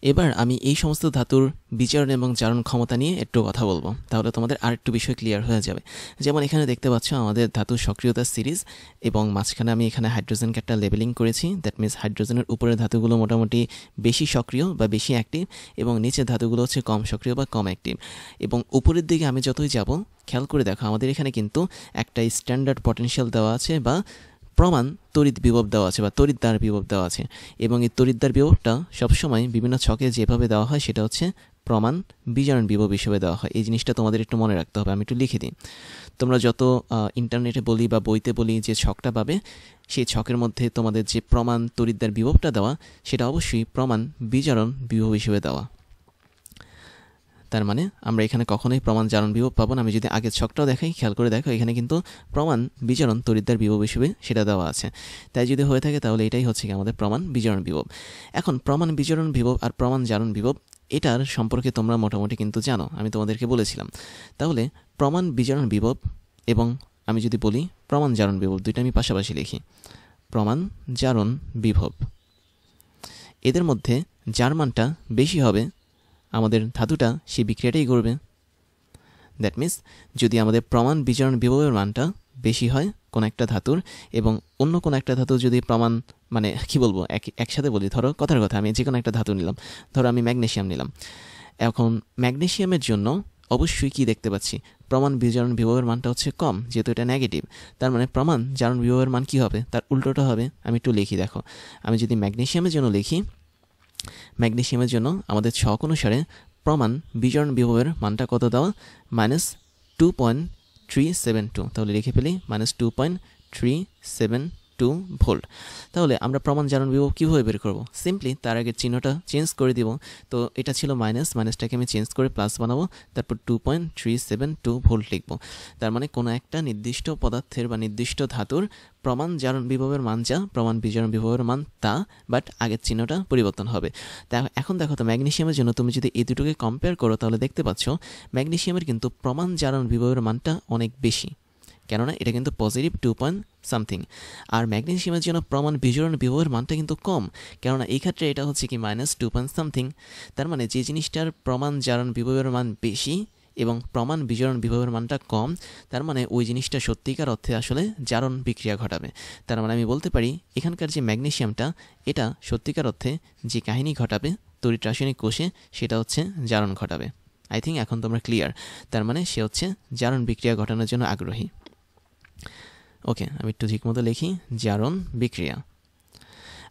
এবার আমি এই সমস্ত ধাতুর বিচারণ এবং জারণ ক্ষমতা নিয়ে একটু কথা বলবো, তাহলে তোমাদের আরেকটু বিষয় ক্লিয়ার হয়ে যাবে। যেমন এখানে দেখতে পাচ্ছ আমাদের ধাতুর সক্রিয়তা সিরিজ, এবং মাঝখানে আমি এখানে হাইড্রোজেনকে একটা লেবেলিং করেছি। দ্যাট মিনস হাইড্রোজেনের উপরের ধাতুগুলো মোটামুটি বেশি সক্রিয় বা বেশি অ্যাক্টিভ, এবং নিচের ধাতুগুলো হচ্ছে কম সক্রিয় বা কম অ্যাক্টিভ। এবং উপরের দিকে আমি যতই যাব, খেয়াল করে দেখো আমাদের এখানে কিন্তু একটা স্ট্যান্ডার্ড পটেনশিয়াল দেওয়া আছে বা প্রমাণ তড়িৎ বিভব দেওয়া আছে বা তড়িৎদ্বার বিভব দেওয়া আছে, এবং এই তড়িৎদ্বার বিভবটা সবসময় বিভিন্ন ছকে যেভাবে দেওয়া হয় সেটা হচ্ছে প্রমাণ বিজারণ বিভব হিসেবে দেওয়া হয়। এই জিনিসটা তোমাদের একটু মনে রাখতে হবে। আমি একটু লিখে দিই। তোমরা যত ইন্টারনেটে বলি বা বইতে বলি যে ছকটা পাবে, সেই ছকের মধ্যে তোমাদের যে প্রমাণ তড়িৎদ্বার বিভবটা দেওয়া, সেটা অবশ্যই প্রমাণ বিজারণ বিভব হিসেবে দেওয়া। তার মানে আমরা এখানে কখনোই প্রমাণ জারণ বিভব পাবো না। আমি যদি আগের ছকটাও দেখাই, খেয়াল করে দেখো এখানে কিন্তু প্রমাণ বিজারণ তড়িৎদ্বার বিভব হিসেবে সেটা দেওয়া আছে। তাই যদি হয়ে থাকে তাহলে এটাই হচ্ছে কি আমাদের প্রমাণ বিজারণ বিভব। এখন প্রমাণ বিজারণ বিভব আর প্রমাণ জারণ বিভব এটার সম্পর্কে তোমরা মোটামুটি কিন্তু জানো, আমি তোমাদেরকে বলেছিলাম। তাহলে প্রমাণ বিজারণ বিভব এবং আমি যদি বলি প্রমাণ জারণ বিভব, দুইটা আমি পাশাপাশি লিখি। প্রমাণ জারণ বিভব, এদের মধ্যে যার মানটা বেশি হবে আমাদের ধাতুটা সেই বিক্রিয়াটাই করবে। দ্যাট মিনস যদি আমাদের প্রমাণ বিজারণ বিভবের মানটা বেশি হয় কোনো একটা ধাতুর, এবং অন্য কোনো একটা ধাতু যদি প্রমাণ মানে কি বলবো একসাথে বলি, ধরো কথার কথা আমি যে কোনো একটা ধাতু নিলাম, ধরো আমি ম্যাগনেসিয়াম নিলাম। এখন ম্যাগনেসিয়ামের জন্য অবশ্যই কি দেখতে পাচ্ছি, প্রমাণ বিজারণ বিভবের মানটা হচ্ছে কম, যেহেতু এটা নেগেটিভ। তার মানে প্রমাণ জারণ বিভবের মান কি হবে? তার উল্টোটা হবে। আমি একটু লিখি, দেখো আমি যদি ম্যাগনেসিয়ামের জন্য লিখি, ম্যাগনেসিয়ামের জন্য আমাদের ছক অনুসারে প্রমাণ বিজারণ বিভবের মানটা কত দেওয়া? -2.372। তাহলে লিখে ফেলি -2.372 ভোল্ট। তাহলে আমরা প্রমাণ জারণ বিভব কীভাবে বের করব? সিম্পলি তার আগে চিহ্নটা চেঞ্জ করে দিব। তো এটা ছিল মাইনাস, মাইনাসটাকে আমি চেঞ্জ করে প্লাস বানাবো, তারপর 2.372 ভোল্ট লিখব। তার মানে কোনো একটা নির্দিষ্ট পদার্থের বা নির্দিষ্ট ধাতুর প্রমাণ জারণ বিভবের মান যা, প্রমাণ বিজারণ বিভবের মান তা, বাট আগের চিহ্নটা পরিবর্তন হবে। তা এখন দেখো তো ম্যাগনেসিয়ামের জন্য তুমি যদি এই দুটোকে কম্পেয়ার করো, তাহলে দেখতে পাচ্ছ ম্যাগনেসিয়ামের কিন্তু প্রমাণ জারণ বিভবের মানটা অনেক বেশি, কেননা এটা কিন্তু পজিটিভ 2.something। আর ম্যাগনেসিয়ামের জন্য প্রমাণ বিজারণ বিভবের মানটা কিন্তু কম, কেননা এই ক্ষেত্রে এটা হচ্ছে কি -2.something। তার মানে যে জিনিসটার প্রমাণ জারণ বিভবের মান বেশি এবং প্রমাণ বিজারণ বিভবের মানটা কম, তার মানে ওই জিনিসটা সত্যিকার অর্থে আসলে জারণ বিক্রিয়া ঘটাবে। তার মানে আমি বলতে পারি এখানকার যে ম্যাগনেসিয়ামটা এটা সত্যিকার অর্থে যে কাহিনী ঘটাবে তড়িৎ রাসায়নিক কোষে সেটা হচ্ছে জারণ ঘটাবে। আই থিঙ্ক এখন তোমরা ক্লিয়ার। তার মানে সে হচ্ছে জারণ বিক্রিয়া ঘটানোর জন্য আগ্রহী। ওকে, আমি একটু ঠিক মতো লিখি, জারণ বিক্রিয়া।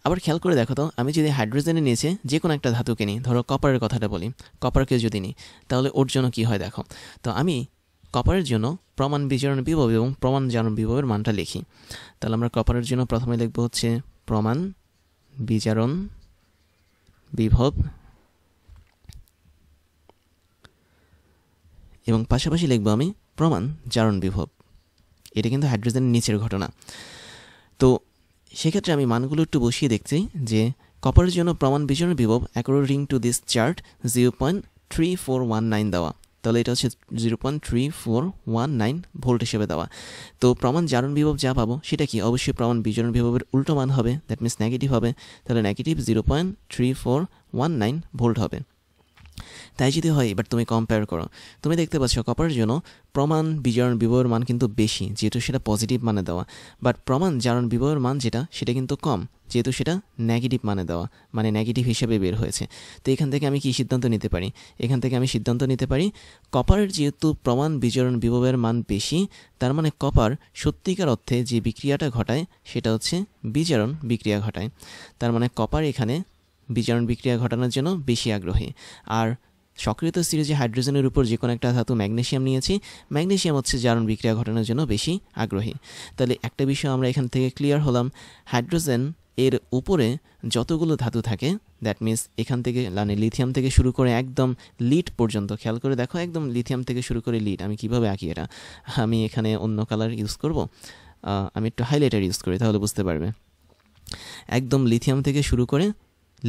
আবার খেয়াল করে দেখো তো, আমি যদি হাইড্রোজেনের নিচে যে কোনো একটা ধাতুকে নিই, ধরো কপারের কথাটা বলি, কপারকে যদি নিই তাহলে ওর জন্য কী হয় দেখো। তো আমি কপারের জন্য প্রমাণ বিজারণ বিভব এবং প্রমাণ জারণ বিভবের মানটা লিখি। তাহলে আমরা কপারের জন্য প্রথমে লিখব হচ্ছে প্রমাণ বিজারণ বিভব এবং পাশাপাশি লিখব আমি প্রমাণ জারণ বিভব। এটা কিন্তু হাইড্রোজেনের নিচের ঘটনা। তো সেক্ষেত্রে আমি মানগুলো একটু বসিয়ে দেখছি যে কপারের জন্য প্রমাণ বিজারণ বিভব অ্যাকর্ডিং টু দিস চার্ট 0.3419 দেওয়া, তাহলে এটা হচ্ছে 0.3419 ভোল্ট হিসেবে দেওয়া। তো প্রমাণ জারণ বিভব যা পাবো সেটা কি, অবশ্যই প্রমাণ বিজারণ বিভবের উল্টো মান হবে, দ্যাট মিনস নেগেটিভ হবে। তাহলে নেগেটিভ 0.3419 ভোল্ট হবে। তাই যদি হয়, এবার তুমি কম্পেয়ার করো, তুমি দেখতে পাচ্ছ কপারের জন্য প্রমাণ বিজারণ বিভবের মান কিন্তু বেশি, যেহেতু সেটা পজিটিভ মানে দেওয়া, বাট প্রমাণ জারণ বিভবের মান যেটা সেটা কিন্তু কম, যেহেতু সেটা নেগেটিভ মানে দেওয়া, মানে নেগেটিভ হিসেবে বের হয়েছে। তো এখান থেকে আমি কি সিদ্ধান্ত নিতে পারি? এখান থেকে আমি সিদ্ধান্ত নিতে পারি কপারের যেহেতু প্রমাণ বিজারণ বিভবের মান বেশি, তার মানে কপার সত্যিকার অর্থে যে বিক্রিয়াটা ঘটায় সেটা হচ্ছে বিজারণ বিক্রিয়া ঘটায়। তার মানে কপার এখানে বিজারণ বিক্রিয়া ঘটানোর জন্য বেশি আগ্রহী। আর সক্রিয়তা সিরিজে হাইড্রোজেনের উপর যে কোনো একটা ধাতু ম্যাগনেসিয়াম নিয়েছি, ম্যাগনেসিয়াম হচ্ছে জারণ বিক্রিয়া ঘটানোর জন্য বেশি আগ্রহী। তাহলে একটা বিষয় আমরা এখান থেকে ক্লিয়ার হলাম, হাইড্রোজেন এর উপরে যতগুলো ধাতু থাকে, দ্যাট মিনস এখান থেকে মানে লিথিয়াম থেকে শুরু করে একদম লিড পর্যন্ত, খেয়াল করে দেখো একদম লিথিয়াম থেকে শুরু করে লিড, আমি কিভাবে আঁকি এটা, আমি এখানে অন্য কালার ইউজ করব, আমি একটু হাইলাইটার ইউজ করি তাহলে বুঝতে পারবে। একদম লিথিয়াম থেকে শুরু করে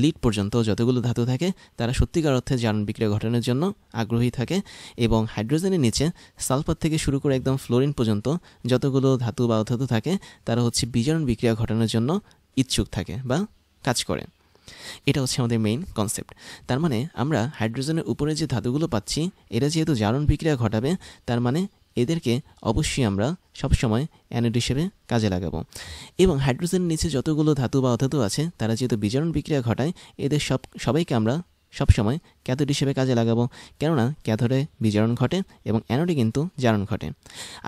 লিড পর্যন্ত যতগুলো ধাতু থাকে তারা সত্যিকার অর্থে জারণ বিক্রিয়া ঘটানোর জন্য আগ্রহী থাকে, এবং হাইড্রোজেনের নিচে সালফার থেকে শুরু করে একদম ফ্লোরিন পর্যন্ত যতগুলো ধাতু বা অধাতু থাকে তারা হচ্ছে বিজারণ বিক্রিয়া ঘটানোর জন্য ইচ্ছুক থাকে বা কাজ করে। এটা হচ্ছে আমাদের মেইন কনসেপ্ট। তার মানে আমরা হাইড্রোজেনের উপরে যে ধাতুগুলো পাচ্ছি এরা যেহেতু জারণ বিক্রিয়া ঘটাবে, তার মানে এদেরকে অবশ্যই আমরা সবসময় অ্যানোড হিসেবে কাজে লাগাবো। এবং হাইড্রোজেনের নিচে যতগুলো ধাতু বা অধাতু আছে তারা যেহেতু বিজারণ বিক্রিয়া ঘটায়, এদের সবাইকে আমরা সবসময় ক্যাথোড হিসেবে কাজে লাগাবো, কেননা ক্যাথোডে বিজারণ ঘটে এবং অ্যানোডে কিন্তু জারণ ঘটে।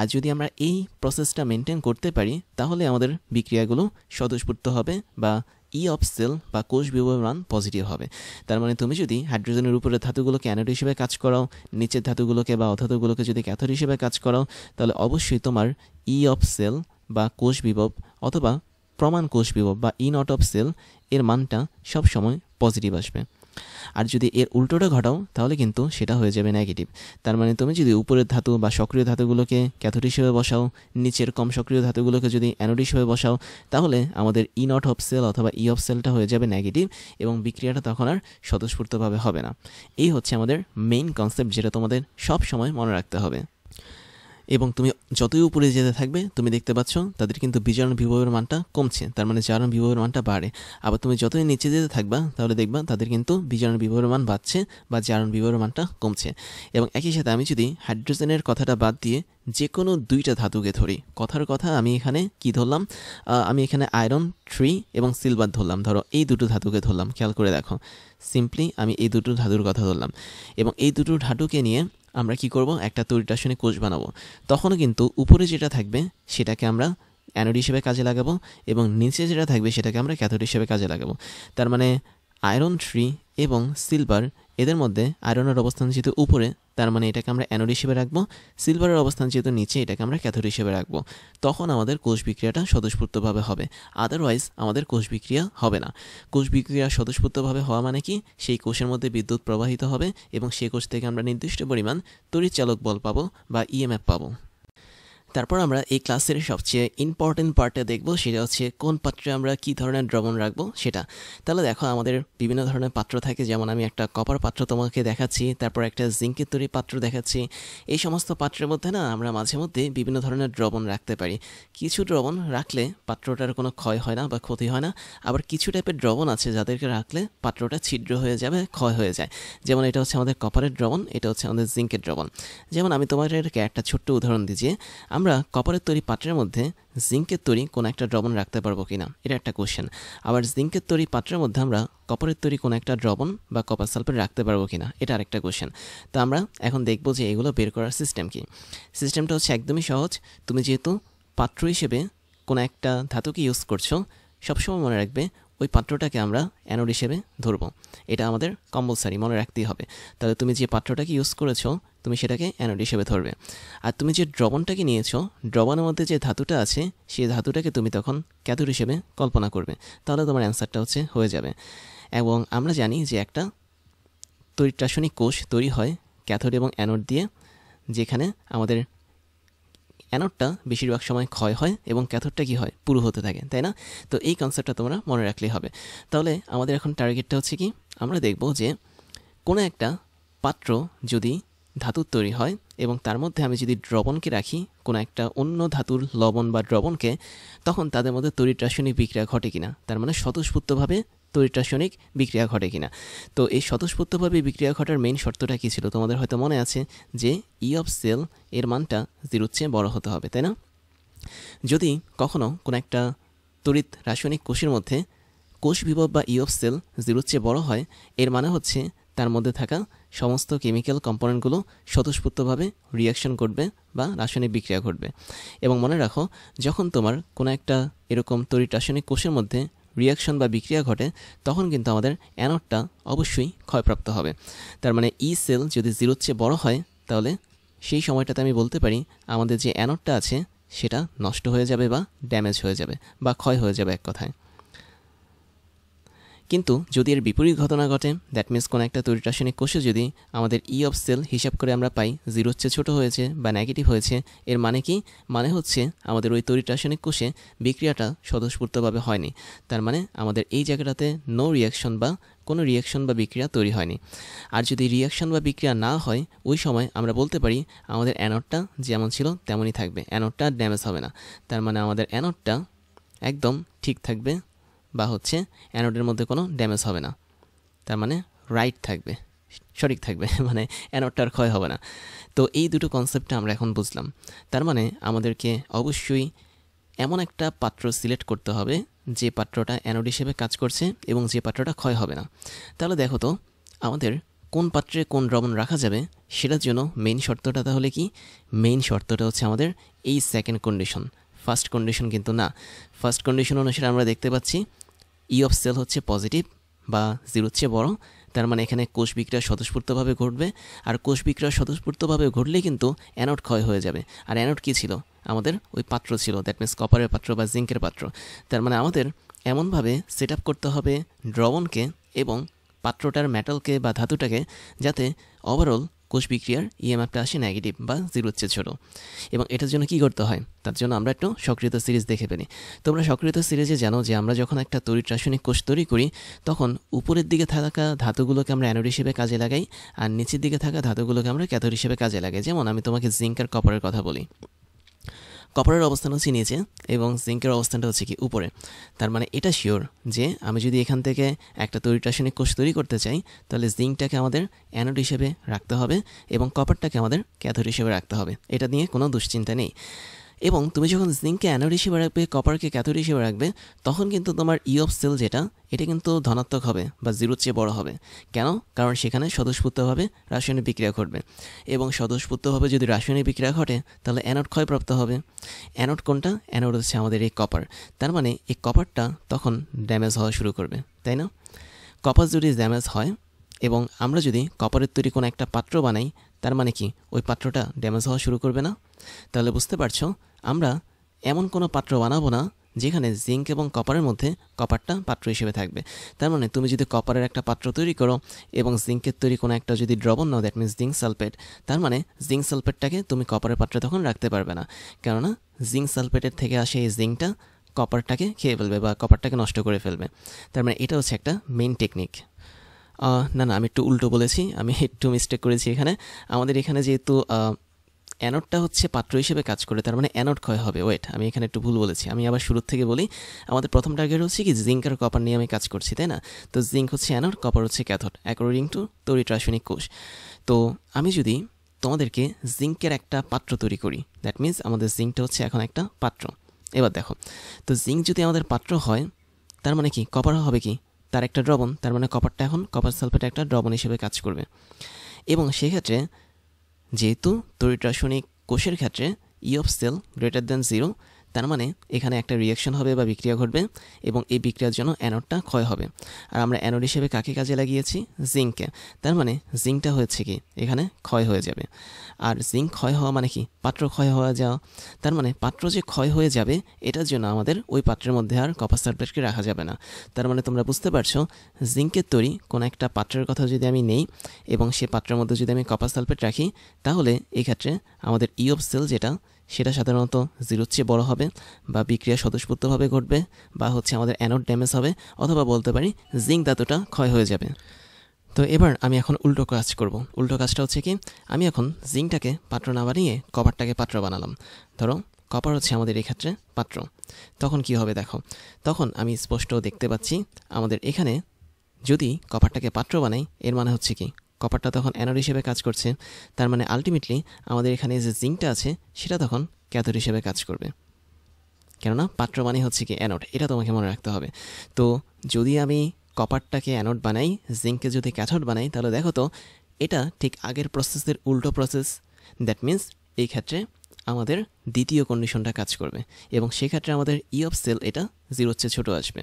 আর যদি আমরা এই প্রসেসটা মেনটেন করতে পারি তাহলে আমাদের বিক্রিয়াগুলো স্বতঃস্ফূর্ত হবে বা ই অফ সেল বা কোষ বিভবের মান পজিটিভ হবে। তার মানে তুমি যদি হাইড্রোজেনের উপরে ধাতুগুলোকে অ্যানোড হিসেবে কাজ করাও, নিচের ধাতুগুলোকে বা অধাতুগুলোকে যদি ক্যাথোড হিসেবে কাজ করাও, তাহলে অবশ্যই তোমার ই অফ সেল বা কোষ বিভব অথবা প্রমাণ কোষ বিভব বা ই নট অফ সেল এর মানটা সবসময় পজিটিভ আসবে। আর যদি এর উল্টোটা ঘটাও তাহলে কিন্তু সেটা হয়ে যাবে নেগেটিভ। তার মানে তুমি যদি উপরের ধাতু বা সক্রিয় ধাতুগুলোকে ক্যাথোড হিসেবে বসাও, নিচের কম সক্রিয় ধাতুগুলোকে যদি অ্যানোড হিসেবে বসাও, তাহলে আমাদের ই নট অফ সেল অথবা ই অফ সেলটা হয়ে যাবে নেগেটিভ এবং বিক্রিয়াটা তখন আর স্বতঃস্ফূর্তভাবে হবে না। এই হচ্ছে আমাদের মেইন কনসেপ্ট, যেটা তোমাদের সব সময় মনে রাখতে হবে। এবং তুমি যতই উপরে যেতে থাকবে তুমি দেখতে পাচ্ছ তাদের কিন্তু বিজারণ বিভবের মানটা কমছে, তার মানে জারণ বিভবের মানটা বাড়ে। আবার তুমি যতই নিচে যেতে থাকবা তাহলে দেখবা তাদের কিন্তু বিজারণ বিভবের মান বাড়ছে বা জারণ বিভবের মানটা কমছে। এবং একই সাথে আমি যদি হাইড্রোজেনের কথাটা বাদ দিয়ে যে কোনো দুইটা ধাতুকে ধরি, কথার কথা আমি এখানে কি ধরলাম, আমি এখানে আয়রন 3 এবং সিলভার ধরলাম, ধরো এই দুটো ধাতুকে ধরলাম, খেয়াল করে দেখো সিম্পলি আমি এই দুটো ধাতুর কথা ধরলাম, এবং এই দুটো ধাতুকে নিয়ে আমরা কি করব, একটা তড়িৎ রাসায়নিক কোষ বানাবো। তখনও কিন্তু উপরে যেটা থাকবে সেটাকে আমরা অ্যানোড হিসেবে কাজে লাগাবো এবং নিচে যেটা থাকবে সেটাকে আমরা ক্যাথোড হিসেবে কাজে লাগাবো। তার মানে আয়রন 3 এবং সিলভার, এদের মধ্যে আয়রনের অবস্থান যেহেতু উপরে, তার মানে এটাকে আমরা অ্যানোড হিসেবে রাখবো, সিলভারের অবস্থান যেহেতু নিচে, এটাকে আমরা ক্যাথোড হিসেবে রাখবো। তখন আমাদের কোষ বিক্রিয়াটা স্বতঃস্ফূর্তভাবে হবে, আদারওয়াইজ আমাদের কোষ বিক্রিয়া হবে না। কোষ বিক্রিয়া স্বতঃস্ফূর্তভাবে হওয়া মানে কি, সেই কোষের মধ্যে বিদ্যুৎ প্রবাহিত হবে এবং সেই কোষ থেকে আমরা নির্দিষ্ট পরিমাণ তড়িৎচালক বল পাবো বা ইএমএফ পাবো। তারপর আমরা এই ক্লাসের সবচেয়ে ইম্পর্টেন্ট পার্টটা দেখব, সেটা হচ্ছে কোন পাত্রে আমরা কী ধরনের দ্রবণ রাখবো সেটা। তাহলে দেখো আমাদের বিভিন্ন ধরনের পাত্র থাকে, যেমন আমি একটা কপার পাত্র তোমাকে দেখাচ্ছি, তারপর একটা জিঙ্কের তৈরি পাত্র দেখাচ্ছি। এই সমস্ত পাত্রের মধ্যে না আমরা মাঝে মধ্যে বিভিন্ন ধরনের দ্রবণ রাখতে পারি। কিছু দ্রবণ রাখলে পাত্রটার কোনো ক্ষয় হয় না বা ক্ষতি হয় না, আবার কিছু টাইপের দ্রবণ আছে যাদেরকে রাখলে পাত্রটা ছিদ্র হয়ে যাবে, ক্ষয় হয়ে যায়। যেমন এটা হচ্ছে আমাদের কপারের দ্রবণ, এটা হচ্ছে আমাদের জিঙ্কের দ্রবণ। যেমন আমি তোমাদেরকে একটা ছোট্ট উদাহরণ দিচ্ছি, আমরা কপারের তৈরি পাত্রের মধ্যে জিঙ্কের তৈরি কোনো একটা দ্রবণ রাখতে পারবো কিনা, এটা একটা কোশ্চেন। আবার জিঙ্কের তৈরি পাত্রের মধ্যে আমরা কপারের তৈরি কোনো একটা দ্রবণ বা কপার সালফেট রাখতে পারবো কিনা, এটা আরেকটা কোশ্চেন। তো আমরা এখন দেখবো যে এগুলো বের করার সিস্টেম কি। সিস্টেমটা হচ্ছে একদমই সহজ। তুমি যেহেতু পাত্র হিসেবে কোনো একটা ধাতুকে ইউজ করছো, সবসময় মনে রাখবে ওই পাত্রটাকে আমরা অ্যানোড হিসেবে ধরবো। এটা আমাদের কম্পালসারি মনে রাখতেই হবে। তাহলে তুমি যে পাত্রটাকে ইউজ করেছো তুমি সেটাকে অ্যানোড হিসেবে ধরবে। আর তুমি যে দ্রবণটাকে নিয়েছো, দ্রবণের মধ্যে যে ধাতুটা আছে সেই ধাতুটাকে তুমি তখন ক্যাথোড হিসেবে কল্পনা করবে। তাহলে তোমার অ্যান্সারটা হয়ে যাবে। এবং আমরা জানি যে একটা তড়িৎ রাসায়নিক কোষ তৈরি হয় ক্যাথোড এবং অ্যানোড দিয়ে, যেখানে আমাদের অ্যানোডটা বেশিরভাগ সময় ক্ষয় হয় এবং ক্যাথোডটা কী হয়, পুরো হতে থাকে, তাই না? তো এই কনসেপ্টটা তোমরা মনে রাখলেই হবে। তাহলে আমাদের এখন টার্গেটটা হচ্ছে কি, আমরা দেখব যে কোনো একটা পাত্র যদি ধাতুর তৈরি হয় এবং তার মধ্যে আমি যদি দ্রবণকে রাখি, কোনো একটা অন্য ধাতুর লবণ বা দ্রবণকে, তখন তাদের মধ্যে তড়িৎ রাসায়নিক বিক্রিয়া ঘটে কিনা, তার মানে স্বতঃস্ফূর্তভাবে তড়িৎ রাসায়নিক বিক্রিয়া ঘটে কিনা। তো এই স্বতঃস্ফূর্তভাবে বিক্রিয়া ঘটার মেইন শর্তটা কী ছিল, তোমাদের হয়তো মনে আছে যে ই অফ সেল এর মানটা 0-র চেয়ে বড় হতে হবে, তাই না? যদি কখনো কোনো একটা তড়িৎ রাসায়নিক কোষের মধ্যে কোষ বিভব বা ই অফ সেল 0-র চেয়ে বড় হয়, এর মানে হচ্ছে তার মধ্যে থাকা সমস্ত কেমিক্যাল কম্পোনেন্টগুলো স্বতঃস্ফূর্তভাবে রিয়াকশন করবে বা রাসায়নিক বিক্রিয়া ঘটবে। এবং মনে রাখো, যখন তোমার কোনো একটা এরকম তড়িৎ রাসায়নিক কোষের মধ্যে রিয়াকশন বা বিক্রিয়া ঘটে, তখন কিন্তু আমাদের অ্যানোডটা অবশ্যই ক্ষয়প্রাপ্ত হবে। তার মানে ই সেল যদি 0-র চেয়ে বড় হয়, তাহলে সেই সময়টাতে আমি বলতে পারি আমাদের যে অ্যানোডটা আছে সেটা নষ্ট হয়ে যাবে বা ড্যামেজ হয়ে যাবে বা ক্ষয় হয়ে যাবে এক কথায়। কিন্তু যদি এর বিপরীত ঘটনা ঘটে, দ্যাট মিনস কোনো একটা তড়িৎ রাসায়নিক কোষে যদি আমাদের ই অফ সেল হিসাব করে আমরা পাই 0-র চেয়ে ছোটো হয়েছে বা নেগেটিভ হয়েছে, এর মানে কি, মানে হচ্ছে আমাদের ওই তড়িৎ রাসায়নিক কোষে বিক্রিয়াটা স্বতঃস্ফূর্তভাবে হয়নি। তার মানে আমাদের এই জায়গাটাতে নো রিয়াকশন বা কোনো রিয়াকশন বা বিক্রিয়া তৈরি হয়নি। আর যদি রিয়াকশন বা বিক্রিয়া না হয়, ওই সময় আমরা বলতে পারি আমাদের অ্যানোডটা যেমন ছিল তেমনই থাকবে, অ্যানোডটা ড্যামেজ হবে না। তার মানে আমাদের অ্যানোডটা একদম ঠিক থাকবে বা অ্যানোডের মধ্যে কোনো ড্যামেজ হবে না, তার মানে রাইট থাকবে, সঠিক থাকবে, মানে অ্যানোডটার ক্ষয় হবে না। তো এই দুটো কনসেপ্টটা আমরা এখন বুঝলাম। তার মানে আমাদেরকে অবশ্যই এমন একটা পাত্র সিলেক্ট করতে হবে যে পাত্রটা অ্যানোড হিসেবে কাজ করছে এবং যে পাত্রটা ক্ষয় হবে না। তাহলে দেখো তো আমাদের কোন পাত্রে কোন দ্রবণ রাখা যাবে সেটার জন্য মেইন শর্তটা তাহলে কি, মেইন শর্তটা হচ্ছে আমাদের এই সেকেন্ড কন্ডিশন, ফার্স্ট কন্ডিশন কিন্তু না। ফার্স্ট কন্ডিশন অনুসারে আমরা দেখতে পাচ্ছি ই অফ সেল হচ্ছে পজিটিভ বা 0-র চেয়ে বড়, তার মানে এখানে কোষ বিক্রিয়া স্বতঃস্ফূর্তভাবে ঘটবে। আর কোষ বিক্রিয়া স্বতঃস্ফূর্তভাবে ঘটলে কিন্তু অ্যানোড ক্ষয় হয়ে যাবে। আর অ্যানোড কী ছিল, আমাদের ওই পাত্র ছিল, দ্যাট মিনস কপারের পাত্র বা জিঙ্কের পাত্র। তার মানে আমাদের এমনভাবে সেট আপ করতে হবে দ্রবণকে এবং পাত্রটার মেটালকে বা ধাতুটাকে, যাতে ওভারঅল কোষ বিক্রিয়ার ইএমএফটা আসে নেগেটিভ বা 0-র চেয়ে ছোটো। এবং এটার জন্য কী করতে হয়, তার জন্য আমরা একটু সক্রিয়তা সিরিজ দেখে ফেলি। তোমরা সক্রিয়তা সিরিজে জানো যে আমরা যখন একটা তড়িৎ রাসায়নিক কোষ তৈরি করি, তখন উপরের দিকে থাকা ধাতুগুলোকে আমরা অ্যানোড হিসেবে কাজে লাগাই আর নিচের দিকে থাকা ধাতুগুলোকে আমরা ক্যাথোড হিসেবে কাজে লাগাই। যেমন আমি তোমাকে জিঙ্ক আর কপারের কথা বলি, কপারের অবস্থান হচ্ছে নিচে এবং জিঙ্কের অবস্থানটা হচ্ছে কি উপরে। তার মানে এটা শিওর যে আমি যদি এখান থেকে একটা তড়িৎ রাসায়নিক কোষ তৈরি করতে চাই, তাহলে জিঙ্কটাকে আমাদের অ্যানোড হিসেবে রাখতে হবে এবং কপারটাকে আমাদের ক্যাথোড হিসেবে রাখতে হবে। এটা নিয়ে কোনো দুশ্চিন্তা নেই। এবং তুমি যখন জিঙ্ককে অ্যানোড হিসেবে রাখবে, কপারকে ক্যাথোড হিসেবে রাখবে, তখন কিন্তু তোমার ই অফ সেল যেটা, এটা কিন্তু ধনাত্মক হবে বা 0-র চেয়ে বড় হবে। কেন? কারণ সেখানে স্বতঃস্ফূর্তভাবে রাসায়নিক বিক্রিয়া ঘটবে এবং স্বতঃস্ফূর্তভাবে যদি রাসায়নিক বিক্রিয়া ঘটে, তাহলে অ্যানোড ক্ষয়প্রাপ্ত হবে। অ্যানোড কোনটা? অ্যানোড হচ্ছে আমাদের এই কপার। তার মানে এই কপারটা তখন ড্যামেজ হওয়া শুরু করবে, তাই না? কপার যদি ড্যামেজ হয় এবং আমরা যদি কপারের তৈরি কোনো একটা পাত্র বানাই, তার মানে কি ওই পাত্রটা ড্যামেজ হওয়া শুরু করবে না? তাহলে বুঝতে পারছো, আমরা এমন কোনো পাত্র বানাবো না যেখানে জিঙ্ক এবং কপারের মধ্যে কপারটা পাত্র হিসেবে থাকবে। তার মানে তুমি যদি কপারের একটা পাত্র তৈরি করো এবং জিঙ্কের তৈরি কোনো একটা যদি দ্রবণ নাও, দ্যাট মিনস জিঙ্ক সালফেট, তার মানে জিঙ্ক সালফেটটাকে তুমি কপারের পাত্রে তখন রাখতে পারবে না, কেননা জিঙ্ক সালফেটের থেকে আসে এই জিঙ্কটা কপারটাকে খেয়ে ফেলবে বা কপারটাকে নষ্ট করে ফেলবে। তার মানে এটা হচ্ছে একটা মেইন টেকনিক। না আমি একটু উল্টো বলেছি, আমি একটু মিস্টেক করেছি এখানে। আমাদের এখানে যেহেতু অ্যানোডটা হচ্ছে পাত্র হিসেবে কাজ করে, তার মানে অ্যানোড ক্ষয় হবে। ওয়েট, আমি এখানে একটু ভুল বলেছি, আমি আবার শুরুর থেকে বলি। আমাদের প্রথম টার্গেট হচ্ছে কি জিঙ্ক আর কপার নিয়ে আমি কাজ করছি, তাই না? তো জিঙ্ক হচ্ছে অ্যানোড, কপার হচ্ছে ক্যাথোড, অ্যাকর্ডিং টু তড়িৎ রাসায়নিক কোষ। তো আমি যদি তোমাদেরকে জিঙ্কের একটা পাত্র তৈরি করি, দ্যাট মিনস আমাদের জিঙ্কটা হচ্ছে এখন একটা পাত্র। এবার দেখো, তো জিঙ্ক যদি আমাদের পাত্র হয়, তার মানে কি কপার হবে কি তার একটা দ্রবণ, তার মানে কপারটা এখন কপার সালফেট একটা দ্রবণ হিসেবে কাজ করবে। এবং সেক্ষেত্রে যেহেতু তড়িৎ রাসায়নিক কোষের ক্ষেত্রে ই অফ সেল গ্রেটার দ্যান 0, তার মানে এখানে একটা রিয়াকশন হবে বা বিক্রিয়া ঘটবে এবং এই বিক্রিয়ার জন্য অ্যানোডটা ক্ষয় হবে। আর আমরা অ্যানোড হিসেবে কাকে কাজে লাগিয়েছি? জিঙ্ককে। তার মানে জিঙ্কটা হয়েছে কি এখানে ক্ষয় হয়ে যাবে। আর জিঙ্ক ক্ষয় হওয়া মানে কি পাত্র ক্ষয় হওয়া যাওয়া। তার মানে পাত্র যে ক্ষয় হয়ে যাবে, এটার জন্য আমাদের ওই পাত্রের মধ্যে আর কপার সালফেটকে রাখা যাবে না। তার মানে তোমরা বুঝতে পারছো, জিঙ্কের তৈরি কোনো একটা পাত্রের কথা যদি আমি নেই এবং সে পাত্রের মধ্যে যদি আমি কপার সালফেট রাখি, তাহলে এই ক্ষেত্রে আমাদের ই অফ সেল যেটা, সেটা সাধারণত 0-র চেয়ে বড় হবে বা বিক্রিয়া স্বতঃস্ফূর্তভাবে ঘটবে বা হচ্ছে আমাদের অ্যানোড ড্যামেজ হবে, অথবা বলতে পারি জিঙ্ক ধাতুটা ক্ষয় হয়ে যাবে। তো এবার আমি এখন উল্টো কাজ করব। উল্টো কাজটা হচ্ছে কি, আমি এখন জিঙ্কটাকে পাত্র না বানিয়ে কপারটাকে পাত্র বানালাম। ধরো কপার হচ্ছে আমাদের এই ক্ষেত্রে পাত্র। তখন কি হবে দেখো, তখন আমি স্পষ্ট দেখতে পাচ্ছি আমাদের এখানে যদি কপারটাকে পাত্র বানাই, এর মানে হচ্ছে কি কপারটা তখন অ্যানোড হিসেবে কাজ করছে। তার মানে আলটিমেটলি আমাদের এখানে যে জিঙ্কটা আছে সেটা তখন ক্যাথোড হিসেবে কাজ করবে, কেননা পাত্র মানে হচ্ছে কি অ্যানোড, এটা তোমাকে মনে রাখতে হবে। তো যদি আমি কপারটাকে অ্যানোড বানাই, জিঙ্ককে যদি ক্যাথোড বানাই, তাহলে দেখো তো এটা ঠিক আগের প্রসেসের উল্টো প্রসেস। দ্যাট মিন্স এই ক্ষেত্রে আমাদের দ্বিতীয় কন্ডিশনটা কাজ করবে এবং সেক্ষেত্রে আমাদের ই অফ সেল এটা 0-র চেয়ে ছোটো আসবে।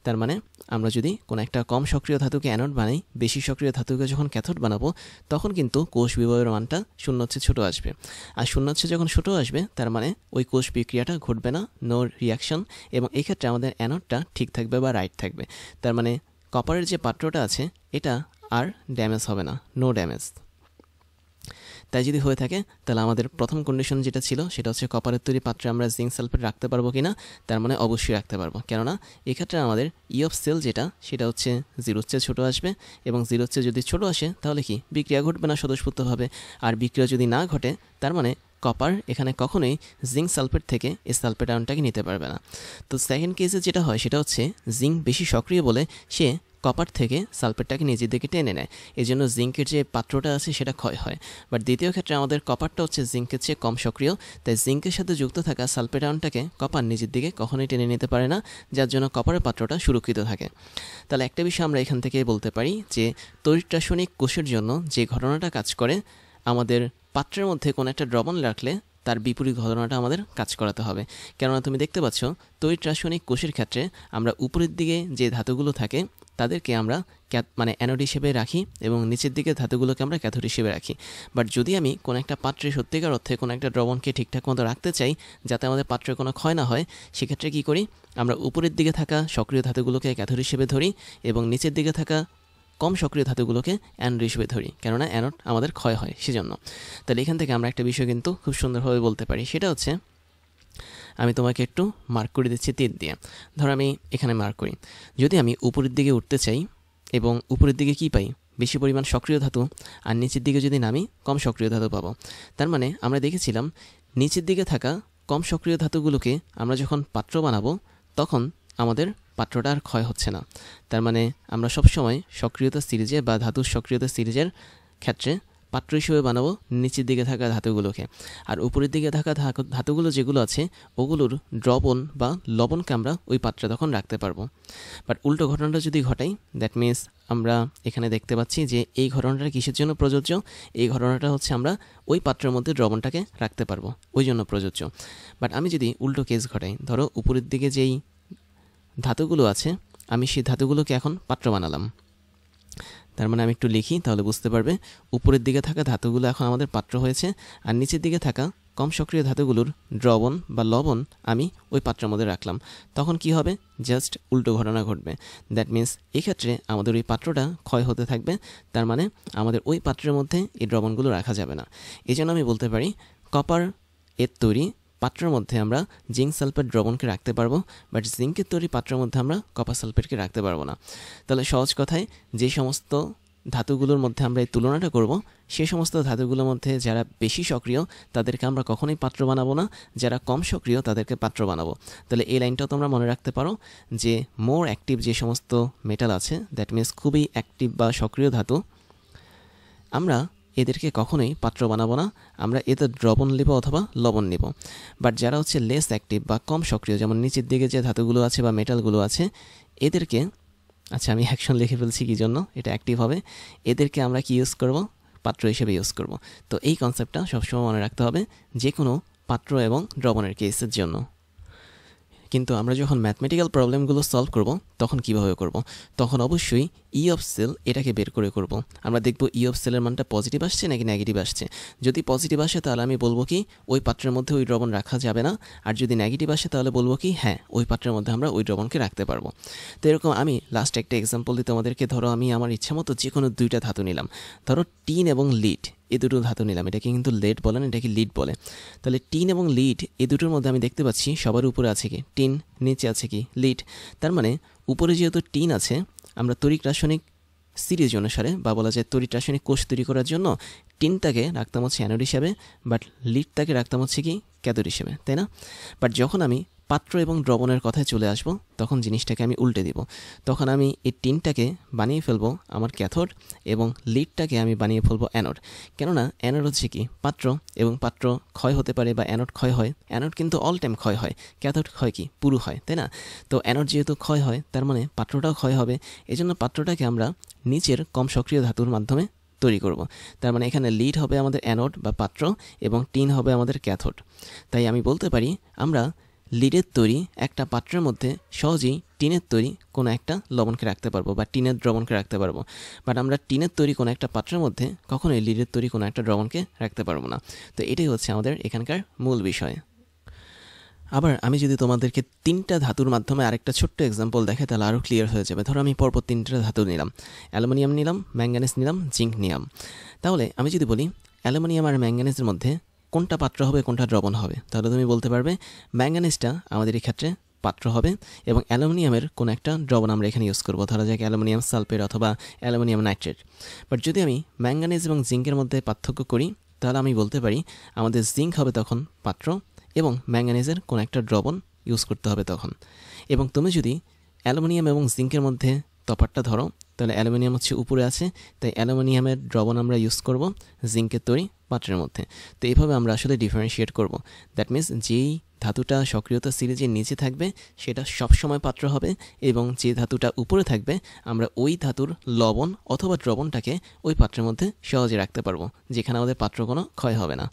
তার মানে আমরা যদি কোনো একটা কম সক্রিয় ধাতুকে অ্যানোড বানাই, বেশি সক্রিয় ধাতুকে যখন ক্যাথোড বানাবো, তখন কিন্তু কোষ বিভবের মানটা 0-র চেয়ে ছোটো আসবে। আর 0-র চেয়ে যখন ছোটো আসবে, তার মানে ওই কোষ বিক্রিয়াটা ঘটবে না, নো রিয়াকশন, এবং এই ক্ষেত্রে আমাদের অ্যানোডটা ঠিক থাকবে বা রাইট থাকবে। তার মানে কপারের যে পাত্রটা আছে এটা আর ড্যামেজ হবে না, নো ড্যামেজ। তাই যদি হয়ে থাকে, তাহলে আমাদের প্রথম কন্ডিশন যেটা ছিল সেটা হচ্ছে কপারের তৈরি পাত্রে আমরা জিঙ্ক সালফেট রাখতে পারবো কিনা। তার মানে অবশ্যই রাখতে পারবো, কেননা এক্ষেত্রে আমাদের ই অফ সেল যেটা, সেটা হচ্ছে 0-র চেয়ে ছোটো আসবে এবং 0-র চেয়ে যদি ছোটো আসে, তাহলে কি বিক্রিয়া ঘটবে না স্বতঃস্ফূর্তভাবে। আর বিক্রিয়া যদি না ঘটে, তার মানে কপার এখানে কখনোই জিঙ্ক সালফেট থেকে এই সালফেট আয়নটাকে নিতে পারবে না। তো সেকেন্ড কেসে যেটা হয় সেটা হচ্ছে জিঙ্ক বেশি সক্রিয় বলে সে কপার থেকে সালফেটটাকে নিজের দিকে টেনে নেয়, এই জন্য জিঙ্কের যে পাত্রটা আছে সেটা ক্ষয় হয়। বাট দ্বিতীয় ক্ষেত্রে আমাদের কপারটা হচ্ছে জিঙ্কের চেয়ে কম সক্রিয়, তাই জিঙ্কের সাথে যুক্ত থাকা সালফেট আয়নটাকে কপার নিজের দিকে কখনোই টেনে নিতে পারে না, যার জন্য কপারের পাত্রটা সুরক্ষিত থাকে। তাহলে একটা বিষয় আমরা এখান থেকে বলতে পারি যে তড়িৎ রাসায়নিক কোষের জন্য যে ঘটনাটা কাজ করে, আমাদের পাত্রের মধ্যে কোনো একটা দ্রবণ রাখলে তার বিপরীত ঘটনাটা আমাদের কাজ করাতে হবে। কেননা তুমি দেখতে পাচ্ছ তড়িৎ রাসায়নিক কোষের ক্ষেত্রে আমরা উপরের দিকে যে ধাতুগুলো থাকে তাদেরকে আমরা মানে অ্যানোড হিসেবে রাখি এবং নিচের দিকে ধাতুগুলোকে আমরা ক্যাথোড হিসেবে রাখি। বাট যদি আমি কোনো একটা পাত্রে সত্যিকার অর্থে কোনো একটা দ্রবণকে ঠিকঠাক মতো রাখতে চাই যাতে আমাদের পাত্রের কোনো ক্ষয় না হয়, সেক্ষেত্রে কী করি, আমরা উপরের দিকে থাকা সক্রিয় ধাতুগুলোকে ক্যাথোড হিসেবে ধরি এবং নিচের দিকে থাকা কম সক্রিয় ধাতুগুলোকে অ্যানোড হিসেবে ধরি, কেননা অ্যানোড আমাদের ক্ষয় হয় সেজন্য। তাহলে এখান থেকে আমরা একটা বিষয় কিন্তু খুব সুন্দরভাবে বলতে পারি, সেটা হচ্ছে আমি তোমাকে একটু মার্ক করে দিচ্ছি তীর দিয়ে। ধর আমি এখানে মার্ক করি, যদি আমি উপরের দিকে উঠতে চাই এবং উপরের দিকে কি পাই, বেশি পরিমাণ সক্রিয় ধাতু, আর নিচের দিকে যদি নামি কম সক্রিয় ধাতু পাবো। তার মানে আমরা দেখেছিলাম নিচের দিকে থাকা কম সক্রিয় ধাতুগুলোকে আমরা যখন পাত্র বানাবো তখন আমাদের পাত্রটা আর ক্ষয় হচ্ছে না। তার মানে আমরা সবসময় সক্রিয়তা সিরিজে বা ধাতুর সক্রিয়তা সিরিজের ক্ষেত্রে পাত্র হিসেবে বানাবো নিচের দিকে থাকা ধাতুগুলোকে, আর উপরের দিকে থাকা ধাতুগুলো যেগুলো আছে ওগুলোর দ্রবণ বা লবণকে আমরা ওই পাত্রে তখন রাখতে পারবো। বাট উল্টো ঘটনাটা যদি ঘটাই, দ্যাট মিনস আমরা এখানে দেখতে পাচ্ছি যে এই ঘটনাটা কিসের জন্য প্রযোজ্য, এই ঘটনাটা হচ্ছে আমরা ওই পাত্রের মধ্যে দ্রবণটাকে রাখতে পারবো, ওই জন্য প্রযোজ্য। বাট আমি যদি উল্টো কেস ঘটাই, ধরো উপরের দিকে যেই ধাতুগুলো আছে আমি সেই ধাতুগুলোকে এখন পাত্র বানালাম, তার মানে আমি একটু লিখি, তাহলে বুঝতে পারবে। উপরের দিকে থাকা ধাতুগুলো এখন আমাদের পাত্র হয়েছে, আর নিচের দিকে থাকা কম সক্রিয় ধাতুগুলোর দ্রবণ বা লবণ আমি ওই পাত্রের মধ্যে রাখলাম। তখন কি হবে? জাস্ট উল্টো ঘটনা ঘটবে। দ্যাট মিন্স এক্ষেত্রে আমাদের ওই পাত্রটা ক্ষয় হতে থাকবে, তার মানে আমাদের ওই পাত্রের মধ্যে এই দ্রবণগুলো রাখা যাবে না। এই জন্য আমি বলতে পারি কপার এর তৈরি পাত্রের মধ্যে আমরা জিঙ্ক সালফেট দ্রবণকে রাখতে পারবো, বাট জিঙ্কের তৈরি পাত্রের মধ্যে আমরা কপার সালফেটকে রাখতে পারবো না। তাহলে সহজ কথায় যে সমস্ত ধাতুগুলোর মধ্যে আমরা এই তুলনাটা করব, সে সমস্ত ধাতুগুলোর মধ্যে যারা বেশি সক্রিয় তাদেরকে আমরা কখনোই পাত্র বানাবো না, যারা কম সক্রিয় তাদেরকে পাত্র বানাবো। তাহলে এই লাইনটাও তোমরা মনে রাখতে পারো যে মোর অ্যাক্টিভ যে সমস্ত মেটাল আছে, দ্যাট মিন্স খুবই অ্যাক্টিভ বা সক্রিয় ধাতু, আমরা এদেরকে কখনোই পাত্র বানাবো না, আমরা এদের দ্রবণ নেব অথবা লবণ নেব। বাট যারা হচ্ছে লেস অ্যাক্টিভ বা কম সক্রিয়, যেমন নিচের দিকে যে ধাতুগুলো আছে বা মেটালগুলো আছে, এদেরকে, আচ্ছা আমি অ্যাকশন লিখে ফেলছি কী জন্য, এটা অ্যাক্টিভ হবে, এদেরকে আমরা কি ইউজ করব? পাত্র হিসেবে ইউজ করব। তো এই কনসেপ্টটা সবসময় মনে রাখতে হবে যে কোনো পাত্র এবং দ্রবণের কেসের জন্য। কিন্তু আমরা যখন ম্যাথমেটিক্যাল প্রবলেমগুলো সলভ করব তখন কিভাবে করব? তখন অবশ্যই ই অফ সেল এটাকে বের করে করব। আমরা দেখব ই অফ সেলের মানটা পজিটিভ আসছে নাকি নেগেটিভ আসছে। যদি পজিটিভ আসে তাহলে আমি বলবো কি ওই পাত্রের মধ্যে ওই দ্রবণ রাখা যাবে না, আর যদি নেগেটিভ আসে তাহলে বলবো কি হ্যাঁ ওই পাত্রের মধ্যে আমরা ওই দ্রবণকে রাখতে পারবো। তো এরকম আমি লাস্ট একটা এক্সাম্পল দিই তোমাদেরকে। ধরো আমি আমার ইচ্ছা মতো যে কোনো দুইটা ধাতু নিলাম, ধরো টিন এবং লিড, এই দুটো ধাতু নিলাম। এটাকে কিন্তু লেড বলে না, এটাকে লিড বলে। তাহলে টিন এবং লিড এই দুটোর মধ্যে আমি দেখতে পাচ্ছি সবার উপরে আছে কি টিন, নিচে আছে কি লিড। তার মানে উপরে যেহেতু টিন আছে, আমরা তড়িৎ রাসায়নিক সিরিজ অনুসারে বা বলা যায় তড়িৎ রাসায়নিক কোষ তৈরি করার জন্য টিনটাকে রাখতাম হচ্ছে অ্যানোড হিসাবে, বাট লিডটাকে রাখতাম হচ্ছে কি ক্যাথোড হিসেবে, তাই না? বাট যখন আমি পাত্র এবং দ্রবণের কথায় চলে আসব তখন জিনিসটাকে আমি উল্টে দিব। তখন আমি এই টিনটাকে বানিয়ে ফেলবো আমার ক্যাথোড এবং লিডটাকে আমি বানিয়ে ফেলবো অ্যানোড। কেননা অ্যানোড হচ্ছে কি পাত্র, এবং পাত্র ক্ষয় হতে পারে বা অ্যানোড ক্ষয় হয়। অ্যানোড কিন্তু অল টাইম ক্ষয় হয়, ক্যাথোড ক্ষয় কি পুরো হয়, তাই না? তো অ্যানোড যেহেতু ক্ষয় হয় তার মানে পাত্রটাও ক্ষয় হবে। এজন্য পাত্রটাকে আমরা নিচের কম সক্রিয় ধাতুর মাধ্যমে তৈরি করব। তার মানে এখানে লিড হবে আমাদের অ্যানোড বা পাত্র এবং টিন হবে আমাদের ক্যাথোড। তাই আমি বলতে পারি আমরা লিডের তৈরি একটা পাত্রের মধ্যে সহজেই টিনের তৈরি কোনো একটা লবণকে রাখতে পারবো বা টিনের দ্রবণকে রাখতে পারবো, বাট আমরা টিনের তৈরি কোনো একটা পাত্রের মধ্যে কখনোই লিডের তৈরি কোনো একটা দ্রবণকে রাখতে পারবো না। তো এটাই হচ্ছে আমাদের এখানকার মূল বিষয়। আবার আমি যদি তোমাদেরকে তিনটা ধাতুর মাধ্যমে আরেকটা ছোট্ট এক্সাম্পল দেখে তাহলে আরও ক্লিয়ার হয়ে যাবে। ধরো আমি পরপর তিনটা ধাতু নিলাম, অ্যালুমিনিয়াম নিলাম, ম্যাঙ্গানিজ নিলাম, জিঙ্ক নিলাম। তাহলে আমি যদি বলি অ্যালুমিনিয়াম আর ম্যাঙ্গানিজের মধ্যে কোনটা পাত্র হবে কোনটা দ্রবণ হবে, তাহলে তুমি বলতে পারবে ম্যাঙ্গানিজটা আমাদের এই ক্ষেত্রে পাত্র হবে এবং অ্যালুমিনিয়ামের কোনো একটা দ্রবণ আমরা এখানে ইউজ করবো, ধরা যাক অ্যালুমিনিয়াম সালফেট অথবা অ্যালুমিনিয়াম নাইট্রেট। বাট যদি আমি ম্যাঙ্গানিজ এবং জিঙ্কের মধ্যে পার্থক্য করি তাহলে আমি বলতে পারি আমাদের জিঙ্ক হবে তখন পাত্র এবং ম্যাঙ্গানিজের কোনো একটা দ্রবণ ইউজ করতে হবে তখন। এবং তুমি যদি অ্যালুমিনিয়াম এবং জিঙ্কের মধ্যে তফাৎটা ধরো তাহলে অ্যালুমিনিয়াম হচ্ছে উপরে আছে, তাই অ্যালুমিনিয়ামের দ্রবণ আমরা ইউজ করব জিঙ্কের তৈরি পাত্রের মধ্যে। তো এইভাবে আমরা আসলে ডিফারেন্সিয়েট করব। দ্যাট মিন্স যেই ধাতুটা সক্রিয়তা সিরিজের নিচে থাকবে সেটা সবসময় পাত্র হবে, এবং যে ধাতুটা উপরে থাকবে আমরা ওই ধাতুর লবণ অথবা দ্রবণটাকে ওই পাত্রের মধ্যে সহজে রাখতে পারবো, যেখানে আমাদের পাত্র কোনো ক্ষয় হবে না।